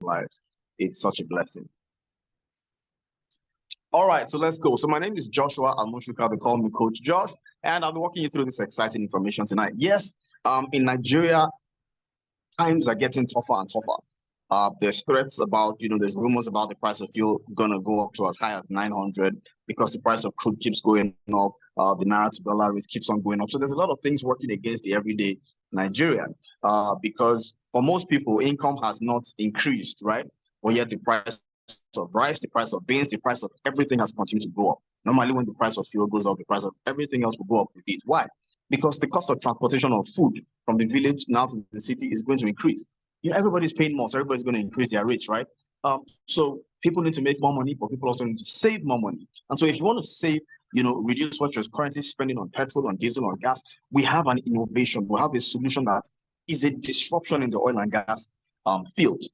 lives. It's such a blessing. All right, so let's go. So my name is Joshua Almushuka. They call me Coach Josh, and I'll be walking you through this exciting information tonight. Yes, in Nigeria, times are getting tougher and tougher. There's threats about, there's rumors about the price of fuel gonna go up to as high as 900 because the price of crude keeps going up. The naira to dollar rate keeps on going up. So there's a lot of things working against the everyday Nigerian because for most people, income has not increased, right? But yet the price of rice, the price of beans, the price of everything has continued to go up. Normally, when the price of fuel goes up, the price of everything else will go up with it. Why? Because the cost of transportation of food from the village now to the city is going to increase. Everybody's paying more, so everybody's going to increase their rates, right? So people need to make more money, but people also need to save more money. And so if you want to save, reduce what you're currently spending on petrol, on diesel, on gas, we have an innovation. We have a solution that is a disruption in the oil and gas field.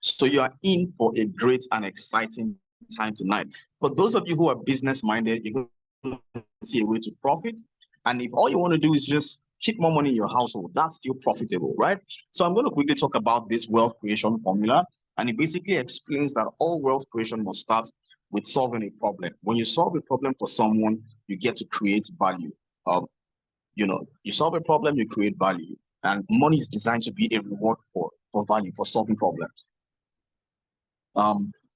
So you are in for a great and exciting time tonight. For those of you who are business-minded, you're going to see a way to profit. And if all you want to do is just keep more money in your household, that's still profitable, right? So I'm going to quickly talk about this wealth creation formula. And it basically explains that all wealth creation must start with solving a problem. When you solve a problem for someone, you get to create value. You solve a problem, you create value. And money is designed to be a reward for value, for solving problems.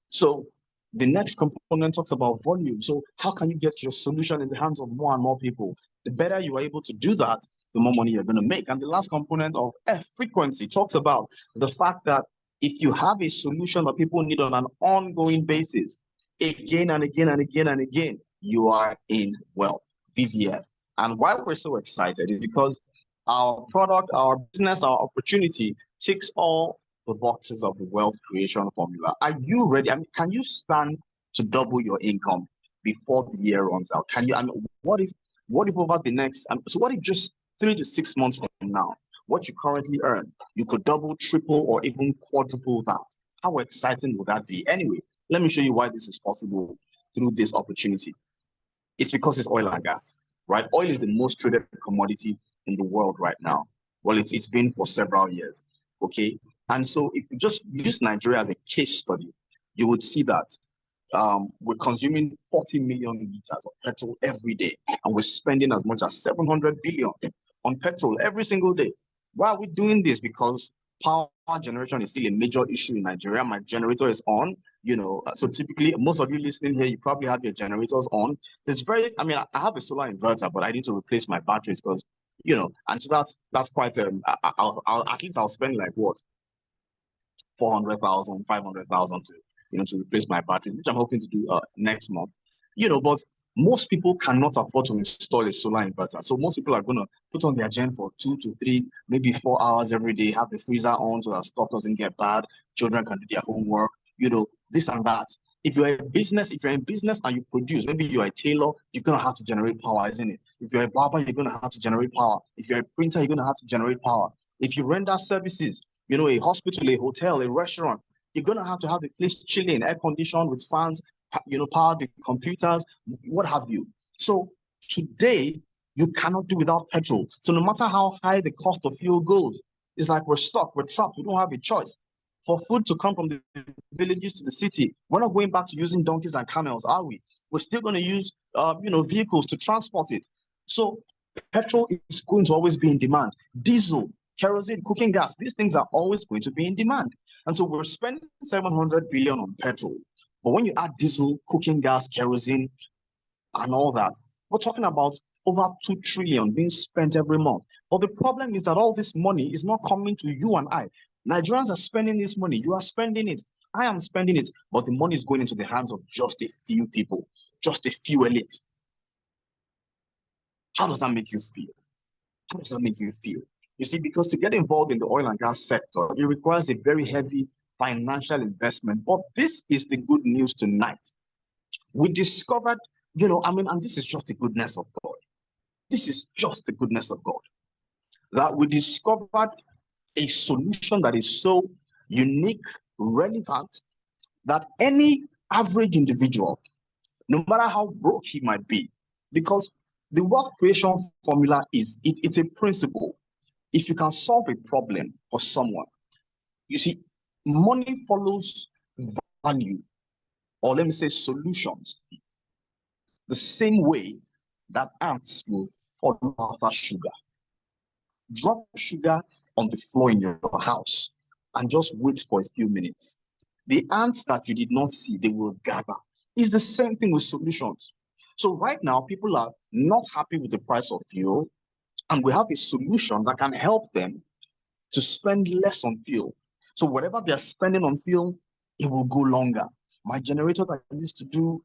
So the next component talks about volume. So how can you get your solution in the hands of more and more people? The better you are able to do that, the more money you're going to make. And the last component of F, frequency, talks about the fact that if you have a solution that people need on an ongoing basis, again and again and again and again, you are in wealth, VVF. And why we're so excited is because our product, our business, our opportunity ticks all the boxes of the wealth creation formula. Are you ready? I mean, can you stand to double your income before the year runs out? Can you? I mean, what if over the next? So what if just 3 to 6 months from now, what you currently earn, you could double, triple, or even quadruple that? How exciting would that be? Anyway, let me show you why this is possible through this opportunity. It's because it's oil and gas, right? Oil is the most traded commodity in the world right now. Well, it's been for several years. Okay. And so if you just use Nigeria as a case study, you would see that we're consuming 40 million liters of petrol every day, and we're spending as much as 700 billion on petrol every single day. Why are we doing this? Because power generation is still a major issue in Nigeria. My generator is on, so typically most of you listening here, you probably have your generators on. I have a solar inverter, but I need to replace my batteries because, and so that's quite, I'll spend like what? 400,000, 500,000 to replace my batteries, which I'm hoping to do next month. But most people cannot afford to install a solar inverter. So most people are going to put on their gen for 2 to 3, maybe 4 hours every day, have the freezer on so that stuff doesn't get bad, children can do their homework, this and that. If you're in business and you produce, maybe you're a tailor, you're going to have to generate power, isn't it? If you're a barber, you're going to have to generate power. If you're a printer, you're going to have to generate power. If you render services, a hospital, a hotel, a restaurant, you're going to have the place chilling, air conditioned with fans, power the computers, what have you. So today, you cannot do without petrol. So no matter how high the cost of fuel goes, it's like we're stuck, we're trapped, we don't have a choice. For food to come from the villages to the city, we're not going back to using donkeys and camels, are we? We're still going to use, vehicles to transport it. So petrol is going to always be in demand. Diesel, kerosene, cooking gas, these things are always going to be in demand. And so we're spending 700 billion on petrol. But when you add diesel, cooking gas, kerosene, and all that, we're talking about over 2 trillion being spent every month. But the problem is that all this money is not coming to you and I. Nigerians are spending this money. You are spending it. I am spending it. But the money is going into the hands of just a few people, just a few elite. How does that make you feel? How does that make you feel? You see, because to get involved in the oil and gas sector, it requires a very heavy financial investment. But this is the good news tonight. We discovered, and this is just the goodness of God. This is just the goodness of God. That we discovered a solution that is so unique, relevant, that any average individual, no matter how broke he might be, because the wealth creation formula it's a principle. If you can solve a problem for someone, you see, money follows value, or let me say solutions, the same way that ants will follow after sugar. Drop sugar on the floor in your house and just wait for a few minutes. The ants that you did not see, they will gather. It's the same thing with solutions. So right now, people are not happy with the price of fuel, and we have a solution that can help them to spend less on fuel. So whatever they're spending on fuel, it will go longer. My generator that used to do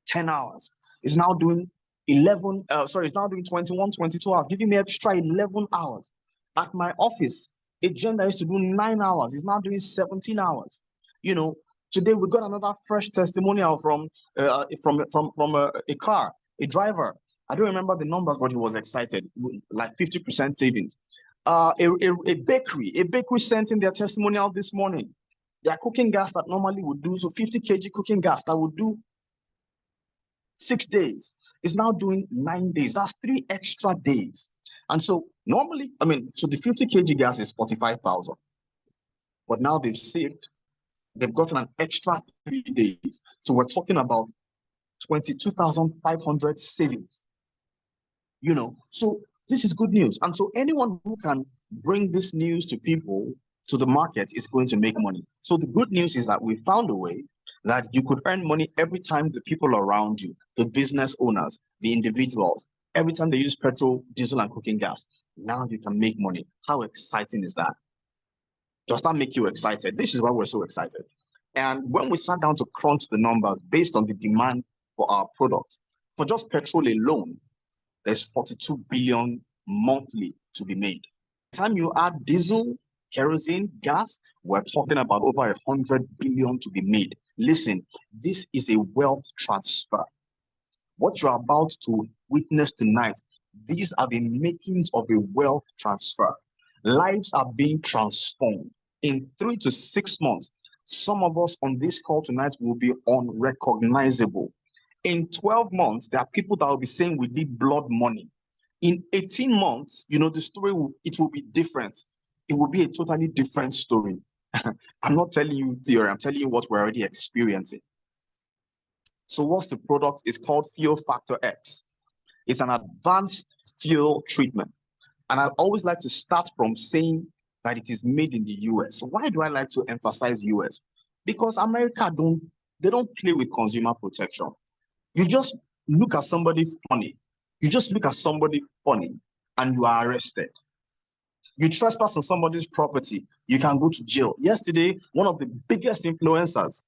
10 hours is now doing 11, it's now doing 21, 22 hours, giving me extra 11 hours. At my office, a gen that used to do 9 hours is now doing 17 hours. You know, today we got another fresh testimonial from a car, a driver. I don't remember the numbers, but he was excited, like 50% savings. A bakery sent in their testimonial this morning. Their cooking gas that normally would do, so 50 kg cooking gas that would do 6 days is now doing 9 days. That's 3 extra days. And so normally, so the 50 kg gas is 45,000, but now they've gotten an extra 3 days. So we're talking about 22,500 savings. So this is good news. And so anyone who can bring this news to people, to the market, is going to make money. So the good news is that we found a way that you could earn money every time the people around you, the business owners, the individuals, every time they use petrol, diesel, and cooking gas. Now you can make money. How exciting is that? Does that make you excited? This is why we're so excited. And when we sat down to crunch the numbers based on the demand for our product, for just petrol alone, there's 42 billion monthly to be made. By the time you add diesel, kerosene, gas, we're talking about over 100 billion to be made. Listen, this is a wealth transfer. What you're about to witness tonight, these are the makings of a wealth transfer. Lives are being transformed. In 3 to 6 months, some of us on this call tonight will be unrecognizable. In 12 months, there are people that will be saying we need blood money. In 18 months, the story will be different. It will be a totally different story. I'm not telling you theory, I'm telling you what we're already experiencing. So what's the product? It's called Fuel Factor X. It's an advanced fuel treatment. And I always like to start from saying that it is made in the US. Why do I like to emphasize US? Because America they don't play with consumer protection. You just look at somebody funny. And you are arrested. You trespass on somebody's property, you can go to jail. Yesterday, one of the biggest influencers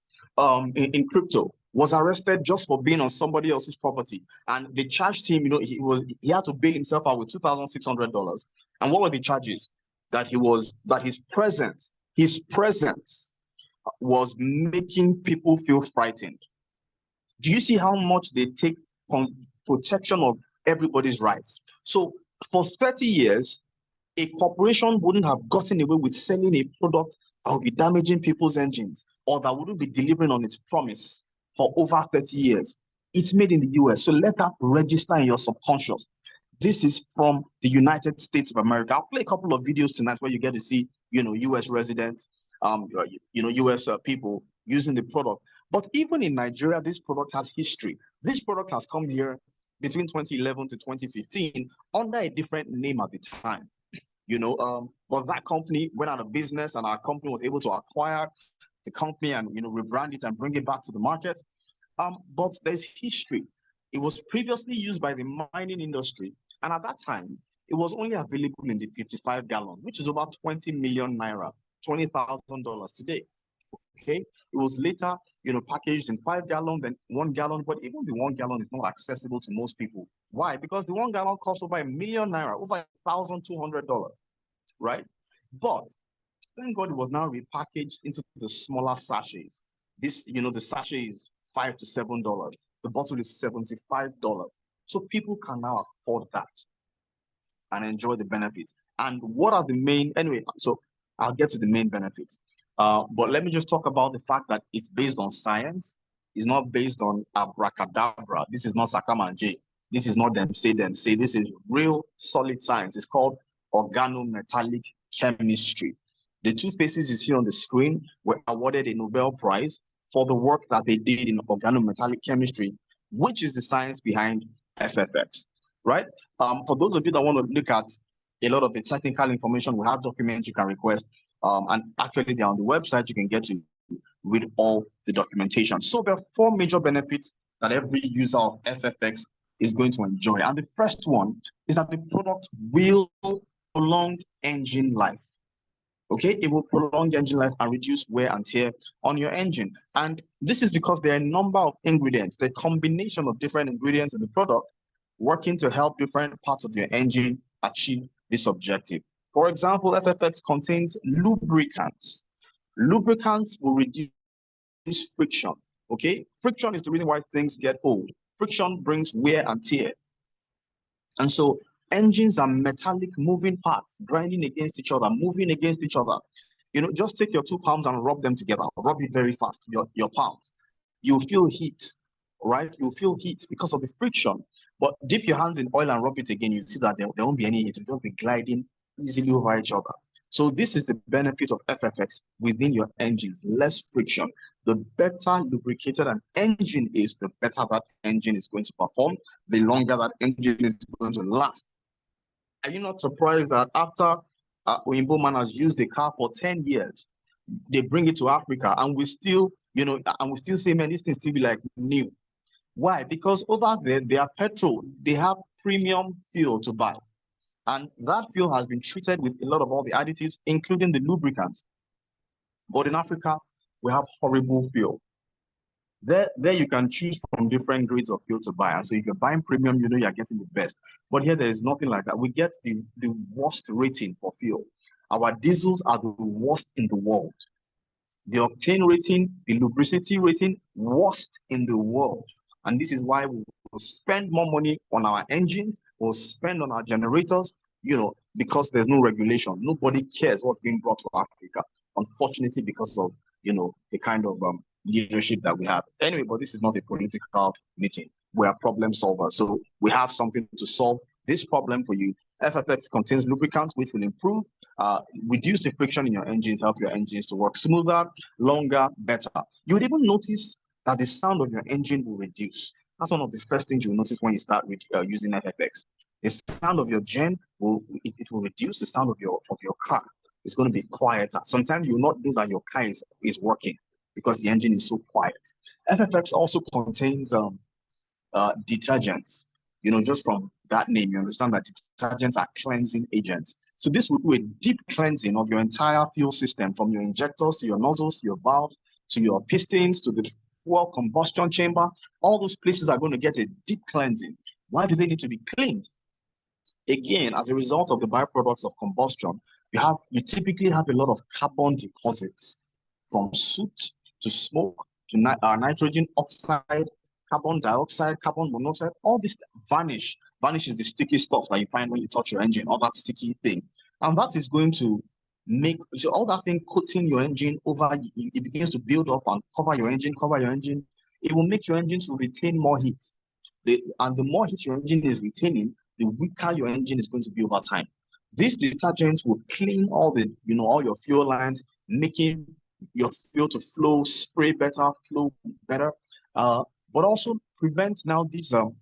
in crypto was arrested just for being on somebody else's property. And they charged him, he had to bail himself out with $2,600. And what were the charges? That his presence was making people feel frightened. Do you see how much they take from protection of everybody's rights? So for 30 years, a corporation wouldn't have gotten away with selling a product that would be damaging people's engines or that wouldn't be delivering on its promise for over 30 years. It's made in the US, so let that register in your subconscious. This is from the United States of America. I'll play a couple of videos tonight where you get to see, US residents, US people using the product. But even in Nigeria, this product has history. This product has come here between 2011 to 2015 under a different name at the time. But that company went out of business, and our company was able to acquire the company and rebrand it and bring it back to the market. But there's history. It was previously used by the mining industry, and at that time, it was only available in the 55 gallons, which is about 20 million naira, $20,000 today. Okay, it was later, packaged in 5 gallon, then 1 gallon, but even the 1 gallon is not accessible to most people. Why? Because the 1 gallon costs over 1 million naira, over $1,200, right? But thank God it was now repackaged into the smaller sachets. This, the sachet is $5 to $7. The bottle is $75. So people can now afford that and enjoy the benefits. And what are the main, anyway, so I'll get to the main benefits. But let me just talk about the fact that it's based on science. It's not based on abracadabra. This is not Sakama and J. This is not them say. This is real solid science. It's called organometallic chemistry. The two faces you see on the screen were awarded a Nobel Prize for the work that they did in organometallic chemistry, which is the science behind FFX, right? For those of you that want to look at a lot of the technical information, we have documents you can request, and actually they're on the website. You can get to read all the documentation. So there are four major benefits that every user of FFX is going to enjoy. And the first one is that the product will prolong engine life. Okay, it will prolong engine life and reduce wear and tear on your engine. And this is because there are a number of ingredients, the combination of different ingredients in the product working to help different parts of your engine achieve this objective. For example, FFX contains lubricants. Lubricants will reduce friction. Okay, friction is the reason why things get old. Friction brings wear and tear. And so engines are metallic moving parts, grinding against each other, moving against each other. You know, just take your two palms and rub them together. Rub it very fast, your palms. You'll feel heat, right? You'll feel heat because of the friction. But dip your hands in oil and rub it again, you see that there won't be any heat. It'll be gliding easily over each other. So this is the benefit of FFX within your engines, less friction. The better lubricated an engine is, the better that engine is going to perform, the longer that engine is going to last. Are you not surprised that after Oyinbo man has used the car for 10 years, they bring it to Africa and we still, and we still say, man, this thing still be like new. Why? Because over there, they are petrol. They have premium fuel to buy. And that fuel has been treated with a lot of all the additives, including the lubricants. But in Africa, we have horrible fuel. There you can choose from different grades of fuel to buy. And so if you're buying premium, you know you're getting the best. But here there is nothing like that. We get the worst rating for fuel. Our diesels are the worst in the world. The octane rating, the lubricity rating, worst in the world. And this is why we will spend more money on our engines, we'll spend on our generators, because there's no regulation. Nobody cares what's being brought to Africa, unfortunately, because of, the kind of leadership that we have. Anyway, but this is not a political meeting. We are problem solvers. So we have something to solve this problem for you. FFX contains lubricants which will improve, reduce the friction in your engines, help your engines to work smoother, longer, better. You would even notice that the sound of your engine will reduce. That's one of the first things you'll notice when you start with using FFX. The sound of your gen will reduce. The sound of your car is going to be quieter. Sometimes you'll not know that your car is working because the engine is so quiet. FFX also contains detergents. Just from that name, you understand that detergents are cleansing agents. So this will do a deep cleansing of your entire fuel system, from your injectors to your nozzles, to your valves, to your pistons, to the fuel combustion chamber. All those places are going to get a deep cleansing. Why do they need to be cleaned? Again, as a result of the byproducts of combustion, you typically have a lot of carbon deposits, from soot to smoke to nitrogen oxide, carbon dioxide, carbon monoxide. All this vanish. Vanish is the sticky stuff that you find when you touch your engine, all that sticky thing. And that is going to make, so all that thing coating your engine over, it begins to build up and cover your engine. It will make your engine to retain more heat. And the more heat your engine is retaining, the weaker your engine is going to be over time. These detergents will clean all your fuel lines, making your fuel to spray better, flow better, but also prevent now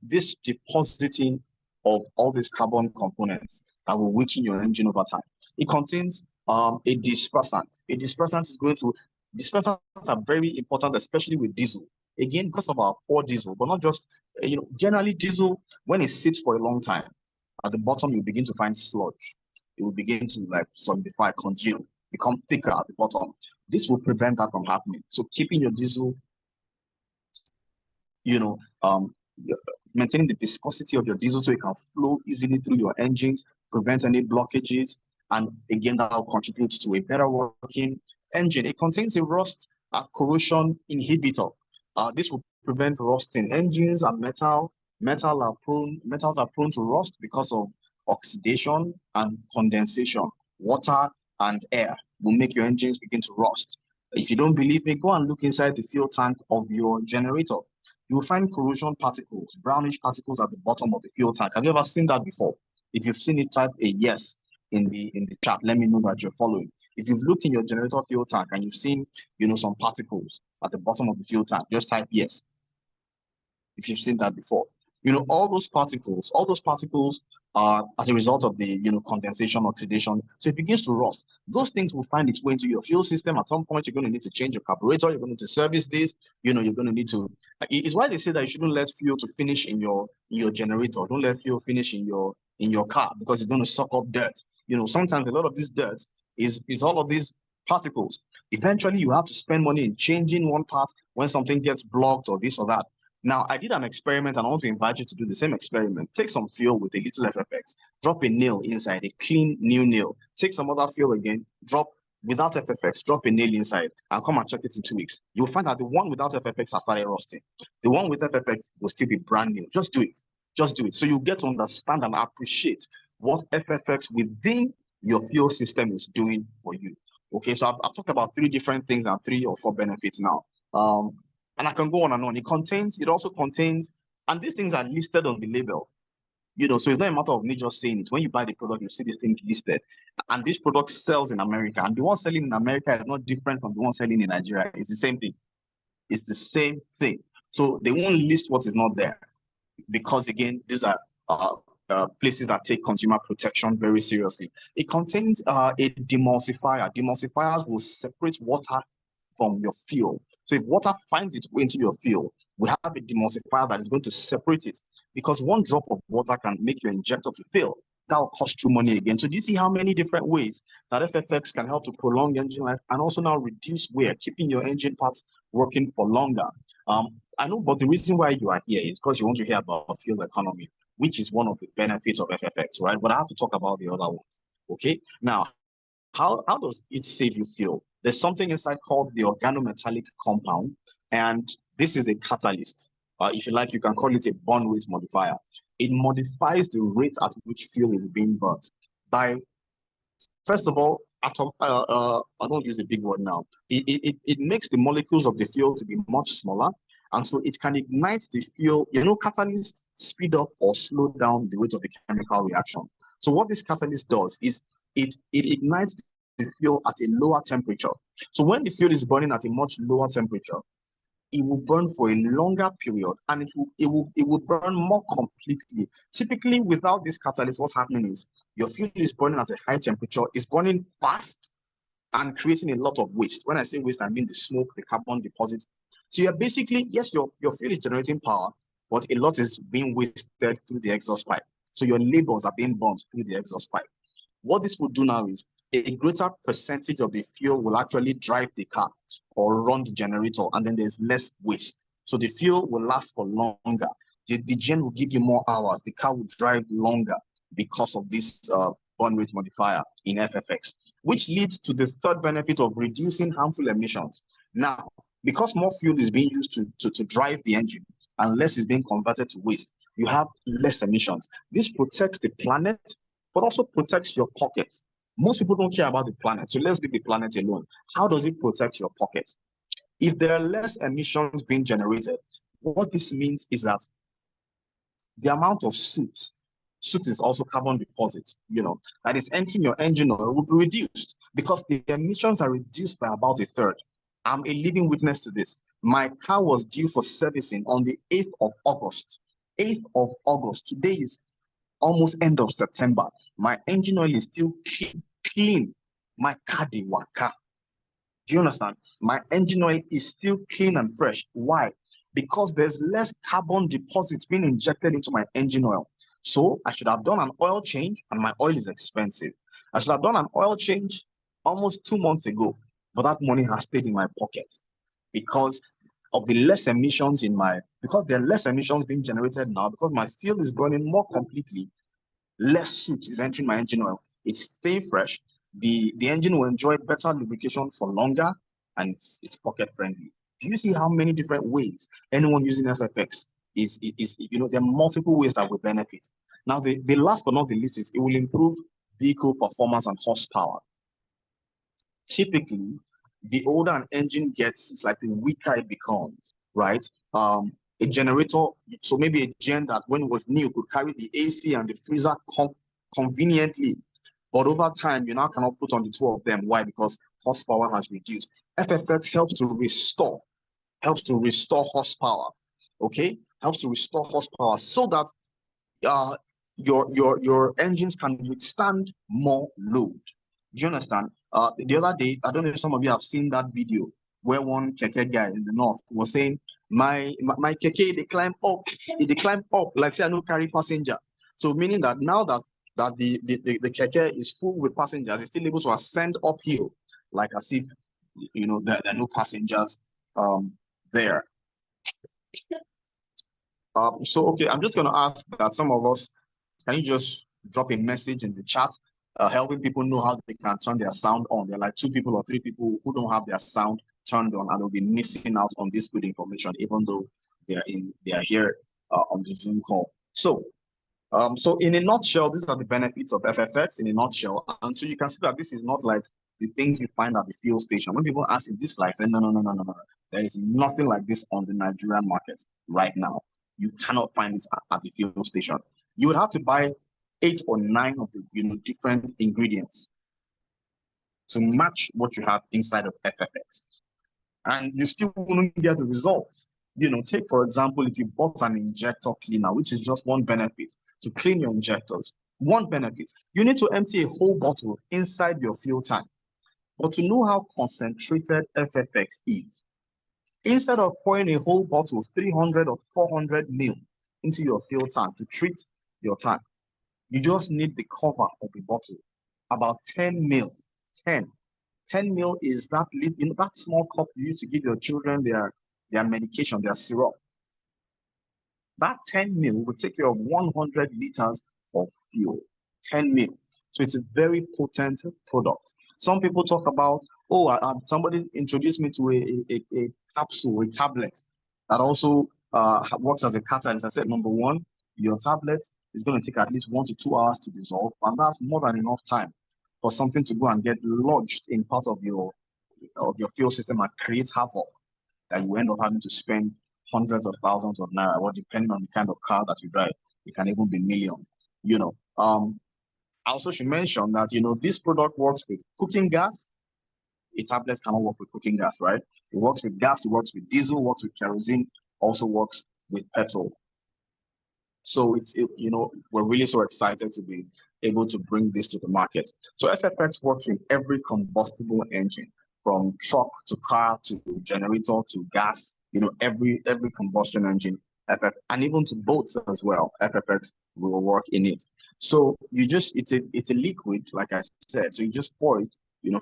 this depositing of all these carbon components that will weaken your engine over time. It contains a dispersant. Dispersants are very important, especially with diesel. Again, because of our poor diesel, but not just, generally diesel, when it sits for a long time, at the bottom, you begin to find sludge. It will begin to solidify, congeal, become thicker at the bottom. This will prevent that from happening. So keeping your diesel, maintaining the viscosity of your diesel so it can flow easily through your engines, prevent any blockages, and again, that will contribute to a better working engine. It contains a rust corrosion inhibitor. This will prevent rust in engines and metals are prone to rust because of oxidation and condensation. Water and air will make your engines begin to rust. If you don't believe me, go and look inside the fuel tank of your generator. You will find corrosion particles, brownish particles at the bottom of the fuel tank. Have you ever seen that before? If you've seen it, type a yes in the chat. Let me know that you're following. If you've looked in your generator fuel tank and you've seen, some particles at the bottom of the fuel tank, just type yes if you've seen that before. All those particles are as a result of the, condensation, oxidation. So it begins to rust. Those things will find its way into your fuel system. At some point, you're going to need to change your carburetor. You're going to need to service this. You're going to need to. It's why they say that you shouldn't let fuel to finish in your generator. Don't let fuel finish in your car, because it's going to suck up dirt. Sometimes a lot of this dirt is all of these particles. Eventually, you have to spend money in changing one part when something gets blocked or this or that. Now, I did an experiment, and I want to invite you to do the same experiment. Take some fuel with a little FFX, drop a nail inside, a clean new nail. Take some other fuel again, drop without FFX, drop a nail inside, and come and check it in 2 weeks. You'll find that the one without FFX has started rusting. The one with FFX will still be brand new. Just do it. Just do it. So you get to understand and appreciate what FFX within your fuel system is doing for you. Okay, so I've talked about 3 different things and 3 or 4 benefits now. And I can go on and on. It also contains, and these things are listed on the label. So it's not a matter of me just saying it. When you buy the product, you see these things listed. And this product sells in America. And the one selling in America is not different from the one selling in Nigeria. It's the same thing. It's the same thing. So they won't list what is not there. Because again, these are places that take consumer protection very seriously. It contains a demulsifier. Demulsifiers will separate water from your fuel. So if water finds its way into your fuel, we have a demulsifier that is going to separate it, because one drop of water can make your injector to fail. That will cost you money again. So do you see how many different ways that FFX can help to prolong engine life and also now reduce wear, keeping your engine parts working for longer? I know, but the reason why you are here is because you want to hear about fuel economy, which is one of the benefits of FFX, right? But I have to talk about the other ones. Okay, now how does it save you fuel? There's something inside called the organometallic compound, and this is a catalyst. If you like, you can call it a burn rate modifier. It modifies the rate at which fuel is being burnt by, first of all, I don't use a big word now. It makes the molecules of the fuel to be much smaller, and so it can ignite the fuel. Catalysts speed up or slow down the rate of the chemical reaction. So what this catalyst does is it ignites the fuel at a lower temperature. So when the fuel is burning at a much lower temperature, it will burn for a longer period, and it will burn more completely. Typically, without this catalyst, what's happening is your fuel is burning at a high temperature, it's burning fast and creating a lot of waste. When I say waste, I mean the smoke, the carbon deposit. So you're basically, yes, your fuel is generating power, but a lot is being wasted through the exhaust pipe. So your labels are being burnt through the exhaust pipe. What this will do now is a greater percentage of the fuel will actually drive the car or run the generator, and then there's less waste. So the fuel will last for longer. The gen will give you more hours. The car will drive longer because of this burn rate modifier in FFX, which leads to the third benefit of reducing harmful emissions. Now, because more fuel is being used to drive the engine and less is being converted to waste, you have less emissions. This protects the planet, but also protects your pockets. Most people don't care about the planet, so let's leave the planet alone. How does it protect your pocket? If there are less emissions being generated, what this means is that the amount of soot is also carbon deposit, that is entering your engine oil will be reduced because the emissions are reduced by about a third. I'm a living witness to this. My car was due for servicing on the 8th of August. 8th of August. Today is almost end of September. My engine oil is still clean. My car dey waka. Do you understand? My engine oil is still clean and fresh. Why? Because there's less carbon deposits being injected into my engine oil. So I should have done an oil change, and my oil is expensive. I should have done an oil change almost 2 months ago, but that money has stayed in my pocket because of the less emissions because there are less emissions being generated now, because my fuel is burning more completely. Less soot is entering my engine oil. It's staying fresh. The engine will enjoy better lubrication for longer, and it's pocket friendly. Do you see how many different ways anyone using FFX is there are multiple ways that will benefit. Now, the last but not the least is it will improve vehicle performance and horsepower. Typically, the older an engine gets, it's like the weaker it becomes, right? A generator, so maybe a gen that when it was new could carry the AC and the freezer conveniently, But over time, you now cannot put on the two of them. Why? Because horsepower has reduced. FFX helps to restore horsepower. Okay, helps to restore horsepower so that your engines can withstand more load. Do you understand? The other day, I don't know if some of you have seen that video where one keke guy in the north was saying, my keke, they climb up like say I no carry passenger. So meaning that now that the keke is full with passengers, it's still able to ascend uphill, like as if there are no passengers there. So okay, I'm just gonna ask that some of us, can you just drop a message in the chat, helping people know how they can turn their sound on? There are like 2 people or 3 people who don't have their sound turned on, and they'll be missing out on this good information, even though they are here on the Zoom call. So in a nutshell, these are the benefits of FFX in a nutshell. And so you can see that this is not like the things you find at the fuel station. When people ask, is this like, say, no. There is nothing like this on the Nigerian market right now. You cannot find it at the fuel station. You would have to buy 8 or 9 of the different ingredients to match what you have inside of FFX. And you still wouldn't get the results. Take for example, if you bought an injector cleaner, which is just one benefit to clean your injectors. One benefit, you need to empty a whole bottle inside your fuel tank. But to know how concentrated FFX is, instead of pouring a whole bottle, 300 or 400 ml into your fuel tank to treat your tank, you just need the cover of the bottle, about 10 ml. 10 ml is that that small cup you used to give your children their medication, their syrup. That 10 ml will take care of 100 liters of fuel. 10 ml. So it's a very potent product. Some people talk about, somebody introduced me to a capsule, a tablet that also works as a catalyst. I said, number one, your tablet is going to take at least 1 to 2 hours to dissolve, and that's more than enough time for something to go and get lodged in part of your fuel system and create havoc that you end up having to spend hundreds of thousands of naira, or depending on the kind of car that you drive, it can even be millions. I also should mention that this product works with cooking gas. A tablet cannot work with cooking gas, right? It works with gas, it works with diesel, works with kerosene, also works with petrol. So we're really so excited to be able to bring this to the market. So FFX works with every combustible engine, from truck to car to generator to gas, every combustion engine, and even to boats as well. FFX will work in it. So it's a liquid, like I said. So you just pour it,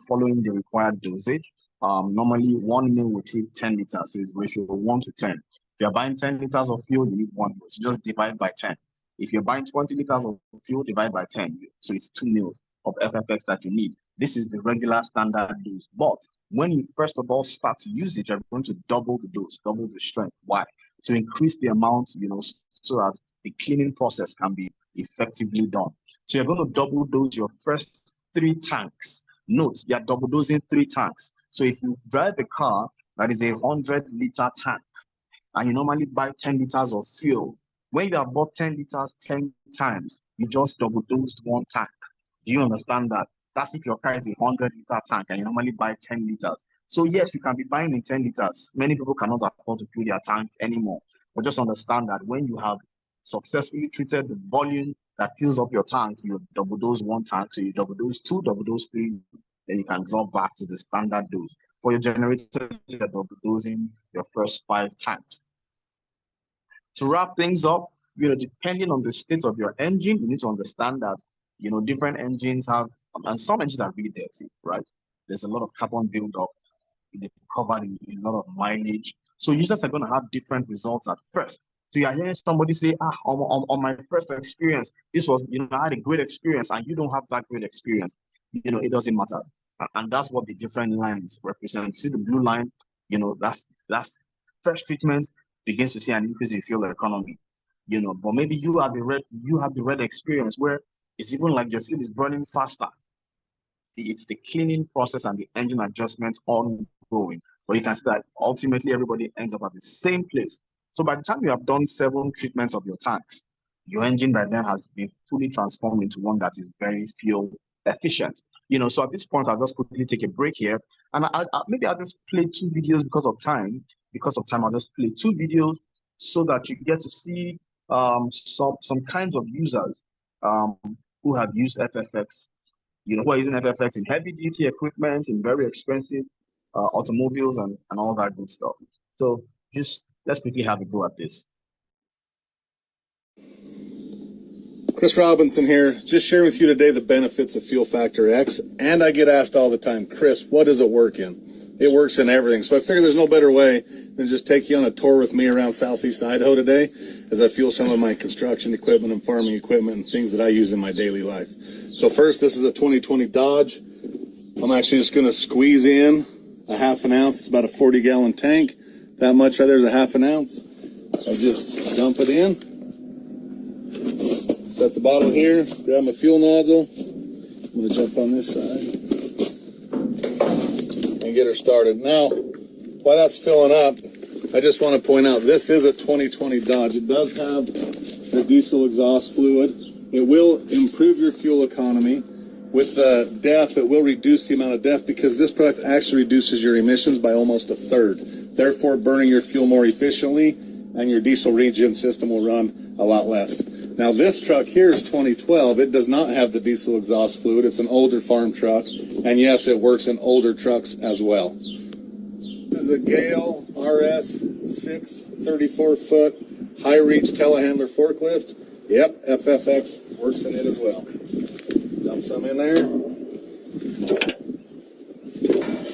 following the required dosage. Normally 1 ml will treat 10 liters, so it's ratio 1 to 10. If you're buying 10 liters of fuel, you need 1 ml. So just divide by 10. If you're buying 20 liters of fuel, divide by 10. So it's 2 ml of FFX that you need. This is the regular standard dose. But when you first of all start to use it, you're going to double the dose, double the strength. Why? To increase the amount, so that the cleaning process can be effectively done. So you're going to double dose your first 3 tanks. Note, you're double dosing 3 tanks. So if you drive a car that is a 100-liter tank, and you normally buy 10 liters of fuel, when you have bought 10 liters 10 times, you just double dosed 1 tank. Do you understand that? That's if your car is a 100-liter tank and you normally buy 10 liters. So yes, you can be buying in 10 liters. Many people cannot afford to fill their tank anymore. But just understand that when you have successfully treated the volume that fills up your tank, you double dose 1 tank, so you double dose 2, double dose 3, then you can drop back to the standard dose. For your generator, you're double dosing your first 5 tanks. To wrap things up, depending on the state of your engine, you need to understand that, different engines have, and some engines are really dirty, right? There's a lot of carbon buildup. They're covered in a lot of mileage. So users are going to have different results at first. So you are hearing somebody say, on my first experience, this was, I had a great experience, and you don't have that great experience. It doesn't matter. And that's what the different lines represent. See the blue line, that's first treatment begins to see an increase in fuel economy. But maybe you have the red experience where it's even like your fuel is burning faster. It's the cleaning process and the engine adjustments ongoing. But you can see that ultimately everybody ends up at the same place. So by the time you have done 7 treatments of your tanks, your engine by then has been fully transformed into one that is very fuel efficient. So at this point, I'll just quickly take a break here, and maybe I'll just play two videos because of time. I'll just play two videos so that you get to see some kinds of users who have used FFX, who are using FFX in heavy duty equipment, in very expensive automobiles and all that good stuff. So just let's quickly have a go at this. Chris Robinson here, just sharing with you today the benefits of Fuel Factor X. And I get asked all the time, Chris, what does it work in? It works in everything. So I figure there's no better way than just take you on a tour with me around Southeast Idaho today as I fuel some of my construction equipment and farming equipment and things that I use in my daily life. So first, this is a 2020 Dodge. I'm actually just going to squeeze in a half an ounce. It's about a 40-gallon tank. That much right there's a half an ounce. I just dump it in. Set the bottle here, grab my fuel nozzle. I'm going to jump on this side and get her started. Now, while that's filling up, I just want to point out this is a 2020 Dodge. It does have the diesel exhaust fluid. It will improve your fuel economy. With the DEF, it will reduce the amount of DEF because this product actually reduces your emissions by almost a third, therefore burning your fuel more efficiently, and your diesel regen system will run a lot less. Now, this truck here is 2012. It does not have the diesel exhaust fluid. It's an older farm truck. And yes, it works in older trucks as well. This is a Gale RS 634-foot high-reach telehandler forklift. Yep, FFX works in it as well. Dump some in there.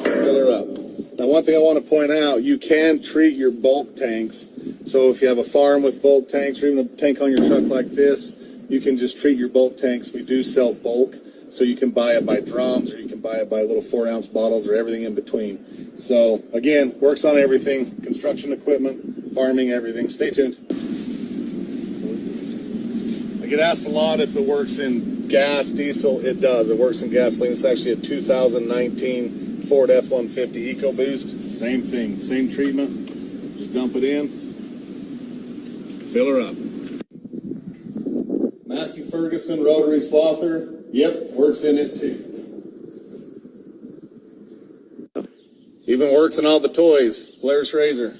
Fill her up. Now, one thing I want to point out, you can treat your bulk tanks. So if you have a farm with bulk tanks or even a tank on your truck like this, you can just treat your bulk tanks. We do sell bulk, so you can buy it by drums or you can buy it by little 4-ounce bottles or everything in between. So again, works on everything, construction equipment, farming, everything. Stay tuned. I get asked a lot if it works in gas, diesel. It does. It works in gasoline. It's actually a 2019 Ford F-150 EcoBoost. Same thing, same treatment. Just dump it in. Fill her up. Massey Ferguson rotary swather. Yep, works in it too. Even works in all the toys. Blair's Razor.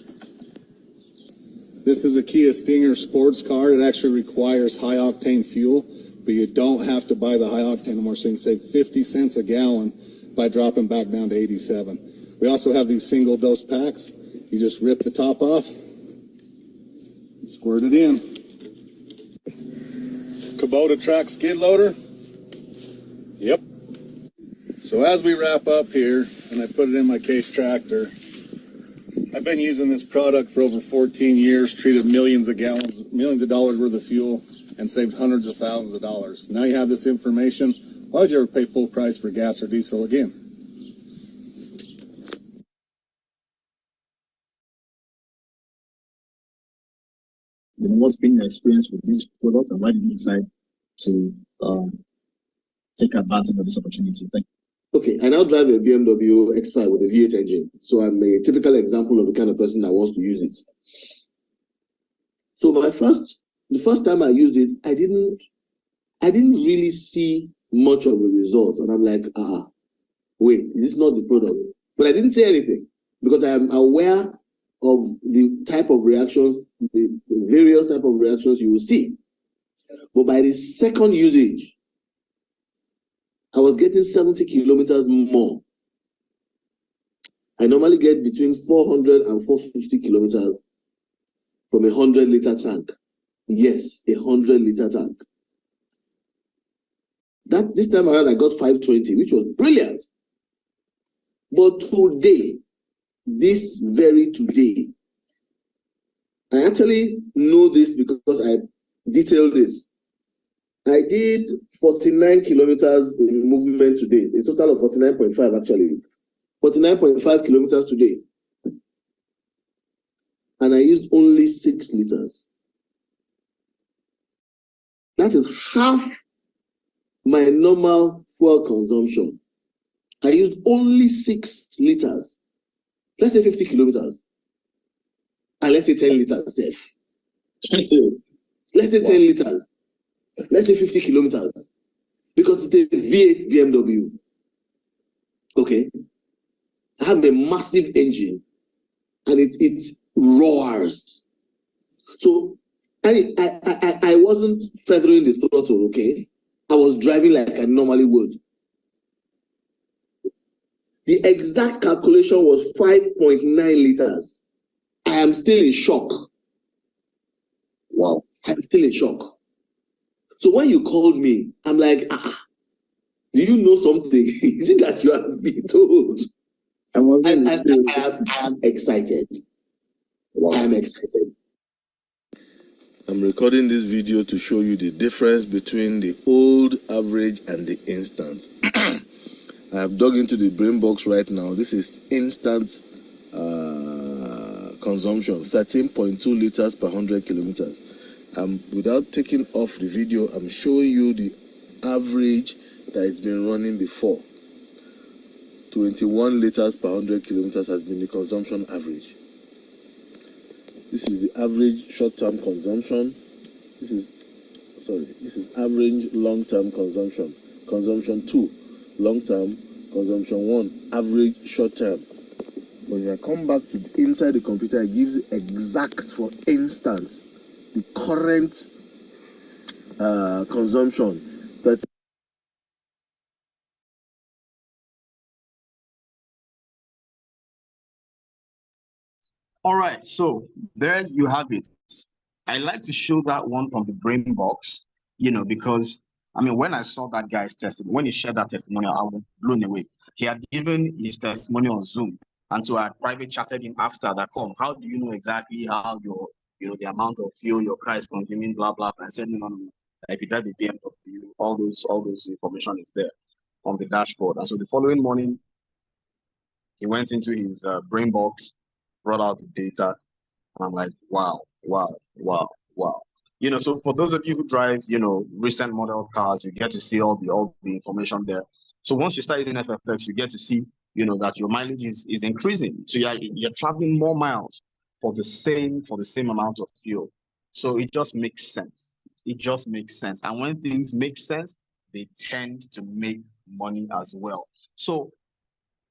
This is a Kia Stinger sports car. It actually requires high octane fuel, but you don't have to buy the high octane anymore, so you can save 50 cents a gallon by dropping back down to 87. We also have these single dose packs. You just rip the top off, squirt it in. Kubota track skid loader. Yep. So as we wrap up here, and I put it in my case tractor, I've been using this product for over 14 years, treated millions of gallons, millions of dollars worth of fuel, and saved hundreds of thousands of dollars. Now you have this information. Why would you ever pay full price for gas or diesel again? What's been your experience with this product, and why did you decide to take advantage of this opportunity? Thank you. Okay, I now drive a BMW X5 with a V8 engine, so I'm a typical example of the kind of person that wants to use it. So the first time I used it, I didn't really see much of a result, and I'm like, wait, this is not the product. But I didn't say anything because I am aware of the type of reactions, the various type of reactions you will see. But by the second usage, I was getting 70 kilometers more. I normally get between 400 and 450 kilometers from a 100-liter tank. Yes, a 100-liter tank. This time around, I got 520, which was brilliant. But today, this very today, I actually know this because I detailed this. I did 49 kilometers in movement today, a total of 49.5 actually. 49.5 kilometers today. And I used only 6 liters. That is half my normal fuel consumption. I used only 6 liters. Let's say 50 kilometers. And let's say 10 liters safe. Let's say 10 liters. Let's say 50 kilometers. because it's a V8 BMW. Okay, I have a massive engine, and it roars. So I wasn't feathering the throttle. Okay, I was driving like I normally would. The exact calculation was 5.9 liters. I am still in shock. Wow, I'm still in shock. So when you called me, I'm like, do you know something? Is it that you have been told? I am excited. Wow. I am excited. I'm recording this video to show you the difference between the old average and the instant. I have dug into the brain box right now. This is instant consumption, 13.2 liters per 100 kilometers. Without taking off the video, I'm showing you the average that it's been running before. 21 liters per 100 kilometers has been the consumption average. This is the average short-term consumption. This is average long-term consumption. Consumption 2, long-term. Consumption 1, average short-term. When I come back to inside the computer, it gives exact for instant the current consumption. That All right, so there you have it. I like to show that one from the brain box, because I mean, when I saw that guy's testimony, when he shared that testimony, I was blown away. He had given his testimony on Zoom, and so I private chatted him after that. How do you know exactly how the amount of fuel your car is consuming? Blah blah. I said, no. If you drive the BMW, all those information is there on the dashboard. And so the following morning, he went into his brain box, brought out the data, and I'm like, wow. So for those of you who drive, recent model cars, you get to see all the information there. So once you start using FFX, you get to see, that your mileage is increasing. So you're traveling more miles for the same amount of fuel. So it just makes sense. It just makes sense. And when things make sense, they tend to make money as well. So